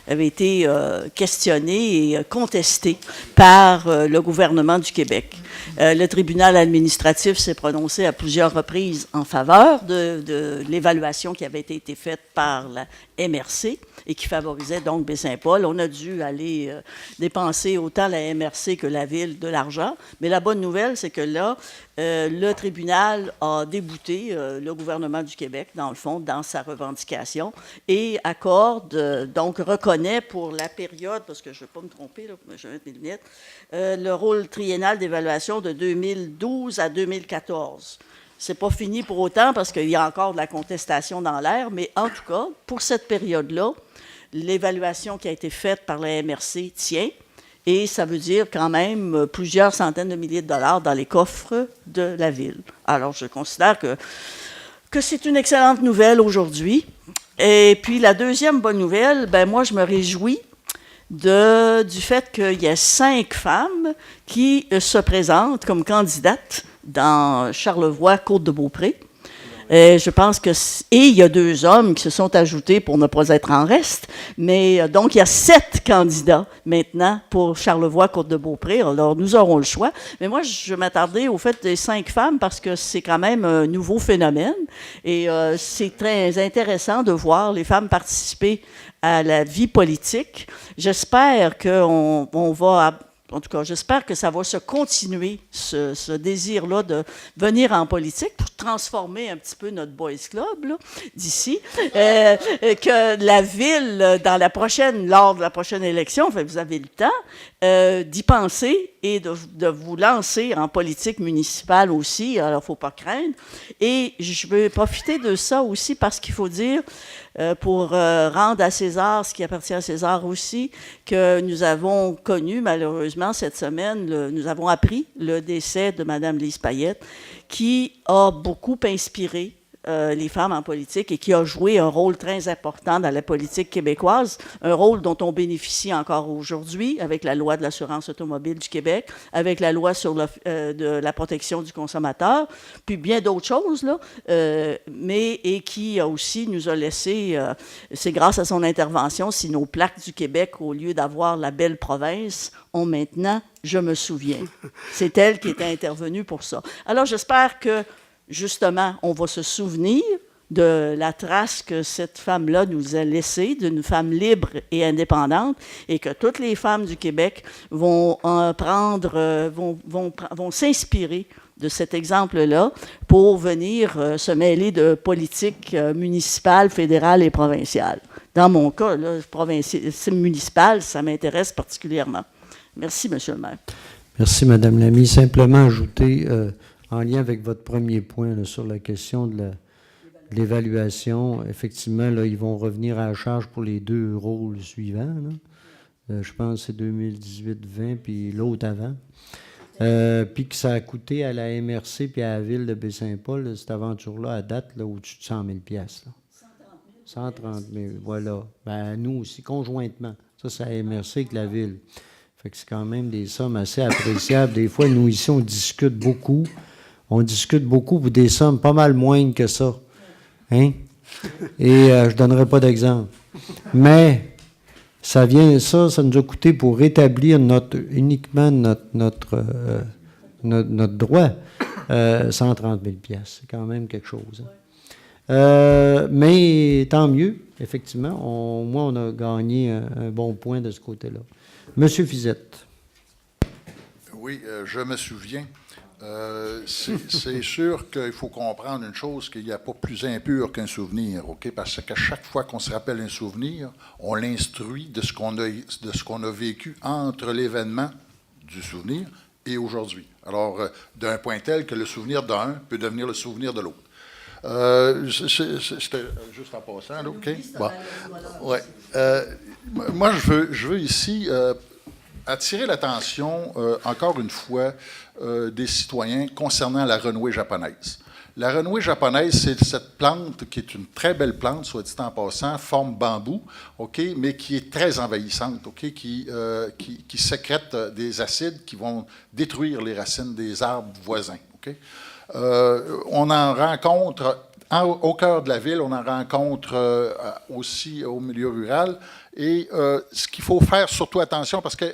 avait été questionnée et contestée par le gouvernement du Québec. Le tribunal administratif s'est prononcé à plusieurs reprises en faveur de l'évaluation qui avait été faite par la MRC et qui favorisait donc Baie-Saint-Paul. On a dû aller dépenser autant la MRC que la Ville de l'argent. Mais la bonne nouvelle, c'est que là, le tribunal a débouté le gouvernement du Québec, dans le fond, dans sa revendication et accorde, donc reconnaît pour la période, parce que je ne vais pas me tromper, là, je vais mettre mes lunettes, le rôle triennal d'évaluation de 2012 à 2014. Ce n'est pas fini pour autant parce qu'il y a encore de la contestation dans l'air, mais en tout cas, pour cette période-là, l'évaluation qui a été faite par la MRC tient. Et ça veut dire quand même plusieurs centaines de milliers de dollars dans les coffres de la Ville. Alors, je considère que c'est une excellente nouvelle aujourd'hui. Et puis, la deuxième bonne nouvelle, moi, je me réjouis du fait qu'il y a 5 femmes qui se présentent comme candidates dans Charlevoix-Côte-de-Beaupré. Je pense que... Et il y a 2 hommes qui se sont ajoutés pour ne pas être en reste. Mais donc, il y a 7 candidats maintenant pour Charlevoix-Côte-de-Beaupré. Alors, nous aurons le choix. Mais moi, je m'attardais au fait des 5 femmes parce que c'est quand même un nouveau phénomène. Et c'est très intéressant de voir les femmes participer à la vie politique. J'espère qu'on va... En tout cas, j'espère que ça va se continuer, ce désir-là de venir en politique pour transformer un petit peu notre boys club là, d'ici. Que la ville, lors de la prochaine élection, enfin, vous avez le temps d'y penser et de vous lancer en politique municipale aussi. Alors, il ne faut pas craindre. Et je veux profiter de ça aussi parce qu'il faut dire, pour rendre à César ce qui appartient à César aussi, que nous avons connu malheureusement cette semaine, nous avons appris le décès de Mme Lise Payette, qui a beaucoup inspiré les femmes en politique et qui a joué un rôle très important dans la politique québécoise, un rôle dont on bénéficie encore aujourd'hui avec la loi de l'assurance automobile du Québec, avec la loi sur de la protection du consommateur, puis bien d'autres choses, là, et qui aussi nous a laissé, c'est grâce à son intervention, si nos plaques du Québec, au lieu d'avoir la belle province, ont maintenant « Je me souviens ». C'est elle qui était intervenue pour ça. Alors, j'espère que justement, on va se souvenir de la trace que cette femme-là nous a laissée, d'une femme libre et indépendante, et que toutes les femmes du Québec vont s'inspirer de cet exemple-là pour venir se mêler de politique municipale, fédérale et provinciale. Dans mon cas, là, municipal, ça m'intéresse particulièrement. Merci, M. le maire. Merci, Mme Lamy. Simplement ajouter... en lien avec votre premier point là, sur la question de l'évaluation, effectivement, là, ils vont revenir à la charge pour les 2 rôles suivants. Là. Je pense que c'est 2018-20 puis l'autre avant. Puis que ça a coûté à la MRC puis à la ville de Baie-Saint-Paul, cette aventure-là, à date, là, au-dessus de 100 000 $. Là. 130 000, voilà. Ben, nous aussi, conjointement. Ça, c'est à la MRC avec la ville. Fait que c'est quand même des sommes assez appréciables. Des fois, nous, ici, on discute beaucoup. On discute beaucoup pour des sommes pas mal moindres que ça. Hein? Et je ne donnerai pas d'exemple. Mais ça nous a coûté pour rétablir uniquement notre droit, 130 000 $. C'est quand même quelque chose. Hein? Mais tant mieux, effectivement. Au moins, on a gagné un bon point de ce côté-là. Monsieur Fizette. Oui, je me souviens. C'est sûr qu'il faut comprendre une chose, qu'il n'y a pas plus impur qu'un souvenir, OK? Parce qu'à chaque fois qu'on se rappelle un souvenir, on l'instruit de ce qu'on a vécu entre l'événement du souvenir et aujourd'hui. Alors, d'un point tel que le souvenir d'un peut devenir le souvenir de l'autre. C'était juste en passant, là, OK? Bon. Ouais. Moi, je veux ici attirer l'attention, encore une fois, des citoyens concernant la renouée japonaise. La renouée japonaise, c'est cette plante qui est une très belle plante, soit dit en passant, forme bambou, OK, mais qui est très envahissante, OK, qui sécrète des acides qui vont détruire les racines des arbres voisins, OK. On en rencontre au cœur de la ville, on en rencontre aussi au milieu rural. Et ce qu'il faut faire surtout attention, parce qu'il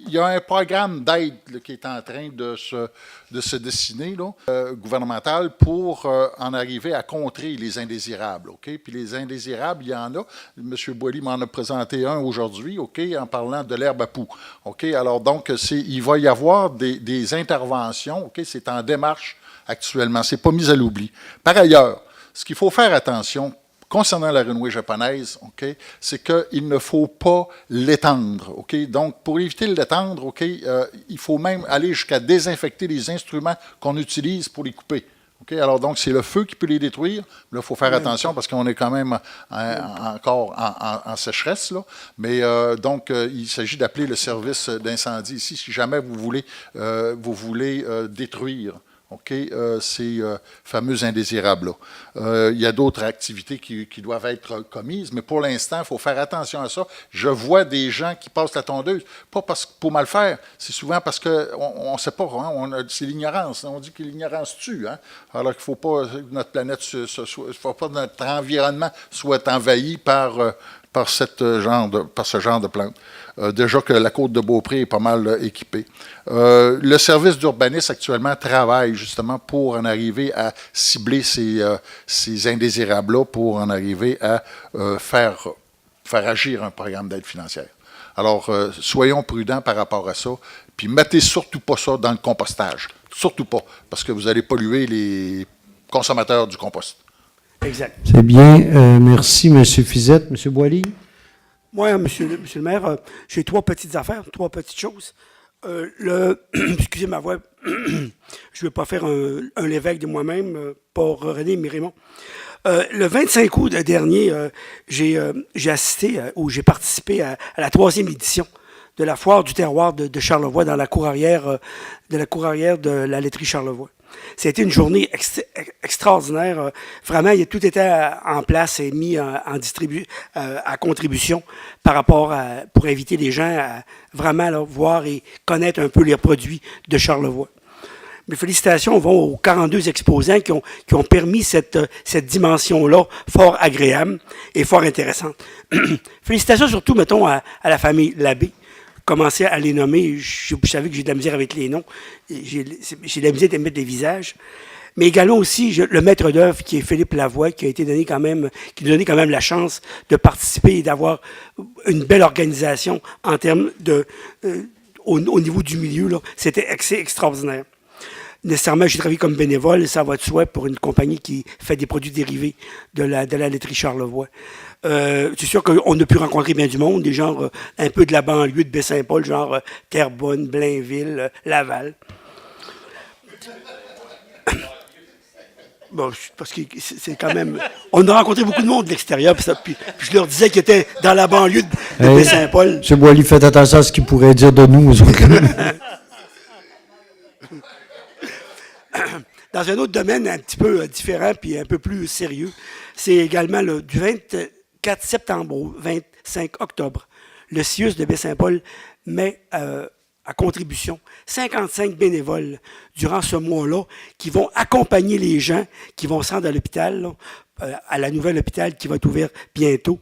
y a un programme d'aide qui est en train de se dessiner, là, gouvernemental, pour en arriver à contrer les indésirables. OK? Puis les indésirables, il y en a. M. Boily m'en a présenté un aujourd'hui, OK, en parlant de l'herbe à poux. OK? Alors donc, il va y avoir des interventions. OK? C'est en démarche actuellement. Ce n'est pas mis à l'oubli. Par ailleurs, ce qu'il faut faire attention concernant la renouée japonaise, OK, c'est qu'il ne faut pas l'étendre. OK? Donc, pour éviter de l'étendre, OK, il faut même aller jusqu'à désinfecter les instruments qu'on utilise pour les couper. OK? Alors, donc, c'est le feu qui peut les détruire. Là, il faut faire attention parce qu'on est quand même encore en sécheresse. Là. Mais donc, il s'agit d'appeler le service d'incendie ici si jamais vous voulez détruire, OK, ces fameux indésirables-là. Il y a d'autres activités qui doivent être commises, mais pour l'instant, il faut faire attention à ça. Je vois des gens qui passent la tondeuse, pas pour mal faire, c'est souvent parce qu'on ne sait pas, hein, c'est l'ignorance. On dit que l'ignorance tue, hein, alors qu'il ne faut pas que notre planète, faut pas que notre environnement soit envahi par ce genre de plantes. Déjà que la côte de Beaupré est pas mal équipée. Le service d'urbanisme actuellement travaille justement pour en arriver à cibler ces indésirables-là, pour en arriver à faire agir un programme d'aide financière. Alors, soyons prudents par rapport à ça, puis mettez surtout pas ça dans le compostage. Surtout pas, parce que vous allez polluer les consommateurs du compost. Exact. C'est bien. Merci, M. Fizette. M. Boily? Moi, monsieur le maire, j'ai 3 petites affaires, 3 petites choses. Excusez ma voix, je ne vais pas faire un l'évêque de moi-même, pas René, mais Raymond. Le 25 août dernier, j'ai assisté ou j'ai participé à la 3e édition de la foire du terroir de Charlevoix dans la cour arrière de la laiterie Charlevoix. C'était une journée extraordinaire. Vraiment, tout était en place et mis à contribution par rapport pour inviter les gens à vraiment là, voir et connaître un peu les produits de Charlevoix. Mes félicitations vont aux 42 exposants qui ont permis cette dimension-là fort agréable et fort intéressante. Félicitations surtout, mettons, à la famille Labbé. Commencer à les nommer, je savais que j'ai de la misère avec les noms, j'ai de la misère de mettre des visages, mais également aussi le maître d'œuvre qui est Philippe Lavoie, qui nous a donné quand même la chance de participer et d'avoir une belle organisation en termes au niveau du milieu, là. C'était extraordinaire. Nécessairement, j'ai travaillé comme bénévole, ça va de soi, pour une compagnie qui fait des produits dérivés de la laiterie Charlevoix. C'est sûr qu'on a pu rencontrer bien du monde, des gens un peu de la banlieue de Baie-Saint-Paul, genre Terrebonne, Blainville, Laval. Bon, parce que c'est quand même... On a rencontré beaucoup de monde de l'extérieur, puis je leur disais qu'ils étaient dans la banlieue de Baie-Saint-Paul. M. Boily, faites attention à ce qu'il pourrait dire de nous. Dans un autre domaine un petit peu différent puis un peu plus sérieux, c'est également du 24 septembre au 25 octobre. Le CIUS de Baie-Saint-Paul met à contribution 55 bénévoles durant ce mois-là qui vont accompagner les gens qui vont se rendre à l'hôpital, à la nouvelle hôpital qui va être ouverte bientôt,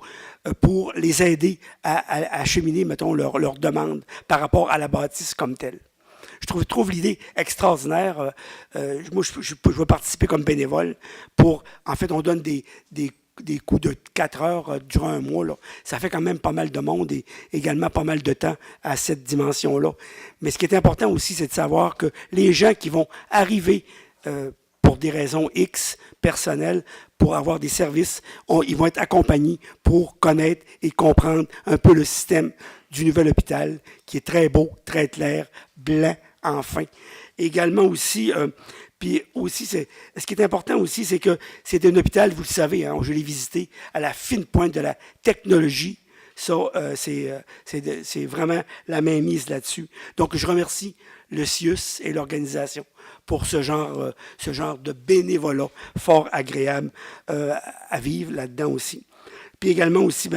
pour les aider à acheminer, mettons, leurs demandes par rapport à la bâtisse comme telle. Je trouve l'idée extraordinaire. Moi, je vais participer comme bénévole pour... En fait, on donne des coups de 4 heures durant un mois. Là. Ça fait quand même pas mal de monde et également pas mal de temps à cette dimension-là. Mais ce qui est important aussi, c'est de savoir que les gens qui vont arriver pour des raisons X personnelles, pour avoir des services, ils vont être accompagnés pour connaître et comprendre un peu le système du nouvel hôpital, qui est très beau, très clair, blanc, enfin. Également aussi, puis aussi, ce qui est important aussi, c'est que c'est un hôpital, vous le savez, hein, je l'ai visité, à la fine pointe de la technologie. Ça, c'est vraiment la mainmise là-dessus. Donc, je remercie le CIUS et l'organisation pour ce genre de bénévolat fort agréable à vivre là-dedans aussi. Puis également aussi,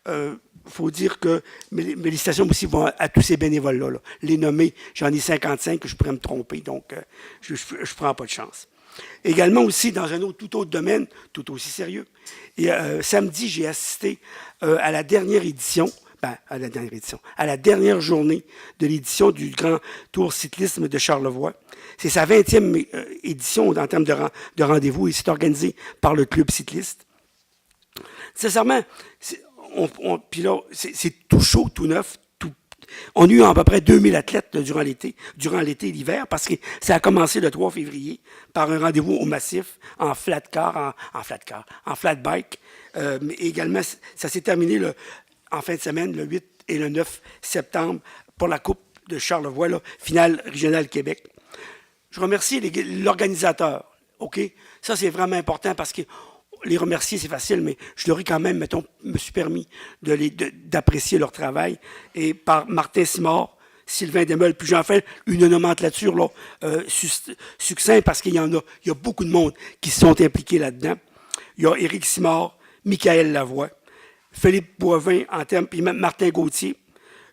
il faut dire que mes félicitations aussi vont à tous ces bénévoles-là. Là. Les nommer, j'en ai 55, je pourrais me tromper, donc je ne prends pas de chance. Également aussi, dans un tout autre domaine, tout aussi sérieux, et, samedi, j'ai assisté à la dernière édition, à la dernière journée de l'édition du Grand Tour cyclisme de Charlevoix. C'est sa 20e édition en termes de rendez-vous et c'est organisé par le club cycliste. Sincèrement, puis là, c'est tout chaud, tout neuf. On a eu à peu près 2000 athlètes durant l'été et l'hiver, parce que ça a commencé le 3 février par un rendez-vous au Massif en flat bike. Mais également, ça s'est terminé en fin de semaine, le 8 et le 9 septembre, pour la Coupe de Charlevoix, finale régionale Québec. Je remercie l'organisateur. OK? Ça, c'est vraiment important parce que les remercier, c'est facile, mais je leur ai quand même, me suis permis d'apprécier leur travail. Et par Martin Simard, Sylvain Desmeules, puis j'en fais une nomenclature là, succincte parce qu'il y a beaucoup de monde qui se sont impliqués là-dedans. Il y a Éric Simard, Michael Lavoie, Philippe Boivin, en termes, puis même Martin Gauthier.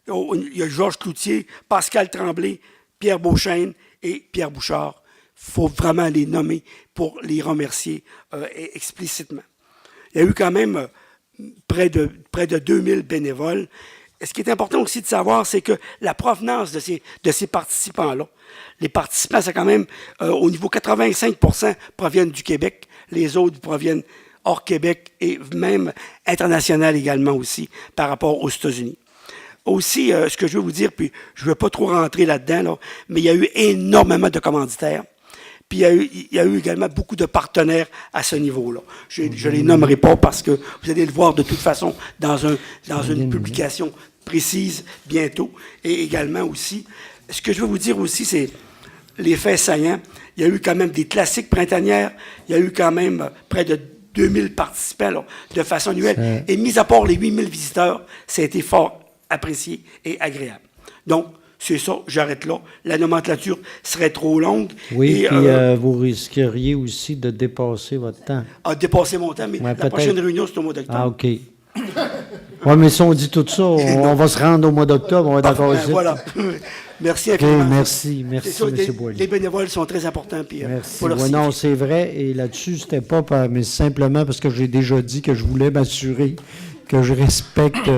Il y a Georges Cloutier, Pascal Tremblay, Pierre Beauchesne et Pierre Bouchard. Il faut vraiment les nommer pour les remercier explicitement. Il y a eu quand même près de 2000 bénévoles. Ce qui est important aussi de savoir, c'est que la provenance de ces participants-là, les participants, c'est quand même, au niveau 85% proviennent du Québec, les autres proviennent hors Québec et même international également aussi par rapport aux États-Unis. Aussi, ce que je veux vous dire, puis je ne veux pas trop rentrer là-dedans, là, mais il y a eu énormément de commanditaires. Puis il y a eu également beaucoup de partenaires à ce niveau-là. Je ne les nommerai pas parce que vous allez le voir de toute façon dans une publication précise bientôt. Et également aussi, ce que je veux vous dire aussi, c'est les faits saillants. Il y a eu quand même des classiques printanières. Il y a eu quand même près de 2000 participants là, de façon annuelle. Et mis à part les 8000 visiteurs, ça a été fort apprécié et agréable. Donc, c'est ça, j'arrête là. La nomenclature serait trop longue. Oui, et puis vous risqueriez aussi de dépasser votre temps. Dépasser mon temps, mais la prochaine réunion, c'est au mois d'octobre. Ah, OK. Oui, mais si on dit tout ça, on va se rendre au mois d'octobre, on va être d'accord ici. Voilà. Merci infiniment. Merci, M. Boilly. Les bénévoles sont très importants. Puis, merci. Ouais, non, c'est vrai, et là-dessus, c'était pas, mais simplement parce que j'ai déjà dit que je voulais m'assurer que je respecte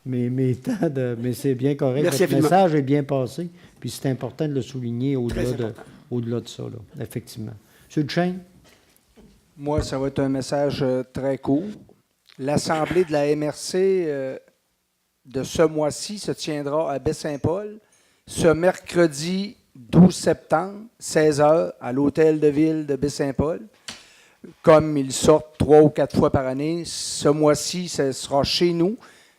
mes temps, mais c'est bien correct. Merci Votre message est bien passé, puis c'est important de le souligner au-delà de ça, là, effectivement. M. Duchesne? Moi, ça va être un message très court. L'Assemblée de la MRC de ce mois-ci se tiendra à Baie-Saint-Paul ce mercredi 12 septembre, 16h, à l'Hôtel de Ville de Baie-Saint-Paul. Comme ils sortent 3 ou 4 fois par année, ce mois-ci, ce sera chez nous.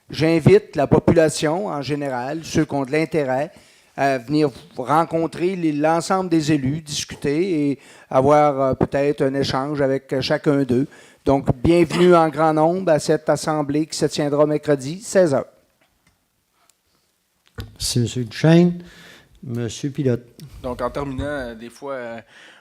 J'invite la population en général, ceux qui ont de l'intérêt, à venir rencontrer l'ensemble des élus, discuter et avoir peut-être un échange avec chacun d'eux. Donc, bienvenue en grand nombre à cette assemblée qui se tiendra mercredi, 16h. Merci, M. Duchesne. M. Pilote. Donc, en terminant, des fois,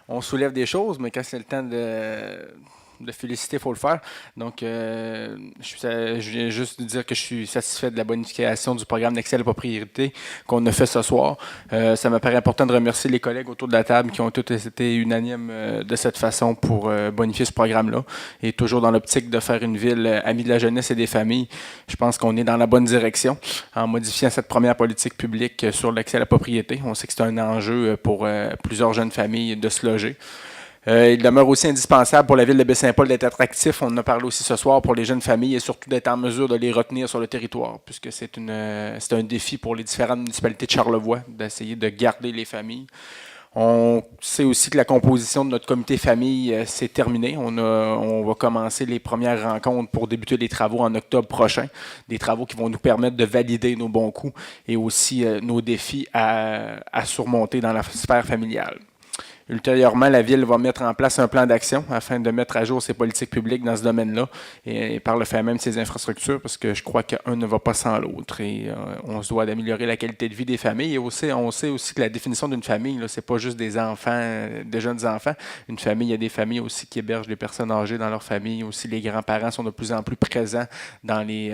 on soulève des choses, mais quand c'est le temps de féliciter, il faut le faire. Donc, je viens juste de dire que je suis satisfait de la bonification du programme d'accès à la propriété qu'on a fait ce soir. Ça me paraît important de remercier les collègues autour de la table qui ont tous été unanimes de cette façon pour bonifier ce programme-là. Et toujours dans l'optique de faire une ville amie de la jeunesse et des familles, je pense qu'on est dans la bonne direction en modifiant cette première politique publique sur l'accès à la propriété. On sait que c'est un enjeu pour plusieurs jeunes familles de se loger. Il demeure aussi indispensable pour la ville de Baie-Saint-Paul d'être attractif. On en a parlé aussi ce soir pour les jeunes familles et surtout d'être en mesure de les retenir sur le territoire, puisque c'est un défi pour les différentes municipalités de Charlevoix d'essayer de garder les familles. On sait aussi que la composition de notre comité famille s'est terminée. On va commencer les premières rencontres pour débuter les travaux en octobre prochain. Des travaux qui vont nous permettre de valider nos bons coups et aussi nos défis à surmonter dans la sphère familiale. Ultérieurement, la Ville va mettre en place un plan d'action afin de mettre à jour ses politiques publiques dans ce domaine-là et par le fait même ses infrastructures, parce que je crois qu'un ne va pas sans l'autre. Et on se doit d'améliorer la qualité de vie des familles. Et aussi, on sait aussi que la définition d'une famille, ce n'est pas juste des enfants, des jeunes enfants. Une famille, il y a des familles aussi qui hébergent des personnes âgées dans leur famille. Aussi, les grands-parents sont de plus en plus présents dans les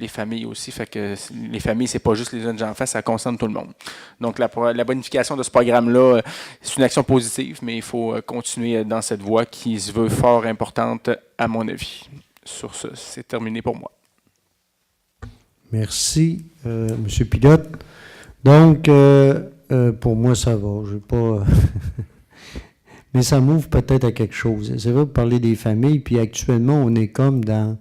familles aussi. Fait que les familles, c'est pas juste les jeunes enfants, ça concerne tout le monde. Donc, la bonification de ce programme-là, c'est une action positive, mais il faut continuer dans cette voie qui se veut fort importante, à mon avis. Sur ce, c'est terminé pour moi. Merci, M. Pilote. Donc, pour moi, ça va. Je vais pas... mais ça m'ouvre peut-être à quelque chose. C'est vrai, vous parlez des familles, puis actuellement, on est comme dans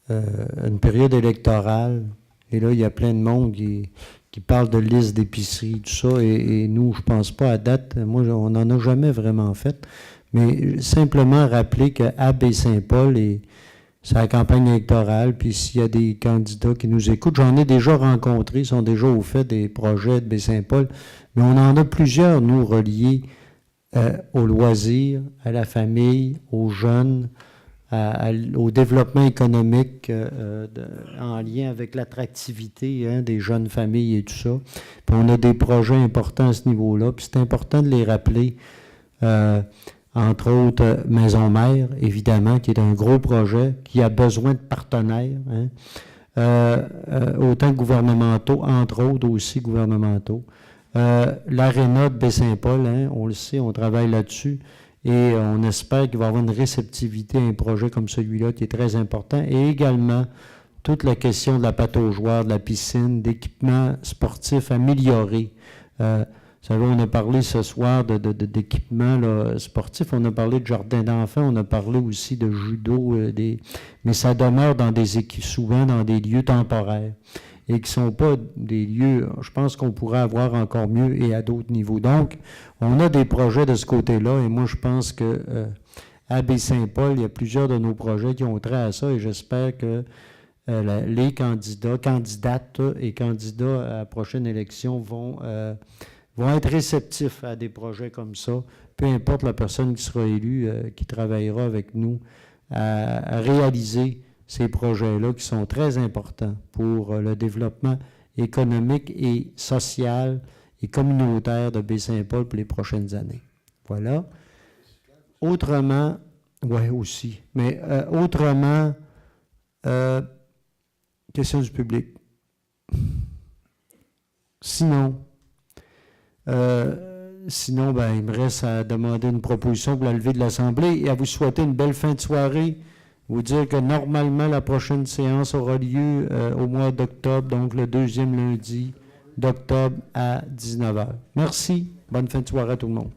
une période électorale. Et là, il y a plein de monde qui parle de liste d'épicerie, tout ça, et nous, je pense pas à date, moi, on n'en a jamais vraiment fait, mais simplement rappeler qu'à Baie-Saint-Paul, c'est la campagne électorale, puis s'il y a des candidats qui nous écoutent, j'en ai déjà rencontré, ils sont déjà au fait des projets de Baie-Saint-Paul, mais on en a plusieurs, nous, reliés aux loisirs, à la famille, aux jeunes, au développement économique en lien avec l'attractivité des jeunes familles et tout ça. Puis on a des projets importants à ce niveau-là. Puis c'est important de les rappeler. Entre autres, Maison Mère, évidemment, qui est un gros projet, qui a besoin de partenaires, autant gouvernementaux, entre autres aussi gouvernementaux. L'aréna de Baie-Saint-Paul, on le sait, on travaille là-dessus et on espère qu'il va y avoir une réceptivité à un projet comme celui-là qui est très important. Et également, toute la question de la pataugeoire, de la piscine, d'équipements sportifs améliorés. Vous savez, on a parlé ce soir d'équipements sportifs, on a parlé de jardin d'enfants, on a parlé aussi de judo, mais ça demeure souvent dans des lieux temporaires et qui ne sont pas des lieux, je pense qu'on pourrait avoir encore mieux et à d'autres niveaux. Donc, on a des projets de ce côté-là et moi, je pense que à Baie-Saint-Paul, il y a plusieurs de nos projets qui ont trait à ça et j'espère que les candidates et candidats à la prochaine élection vont être réceptifs à des projets comme ça, peu importe la personne qui sera élue, qui travaillera avec nous à réaliser ces projets-là qui sont très importants pour le développement économique et social et communautaire de Baie-Saint-Paul pour les prochaines années. Voilà. Autrement, oui aussi, mais autrement, question du public. Sinon, il me reste à demander une proposition pour la levée de l'Assemblée et à vous souhaiter une belle fin de soirée. Vous dire que normalement, la prochaine séance aura lieu au mois d'octobre, donc le 2e lundi d'octobre à 19h. Merci. Bonne fin de soirée à tout le monde.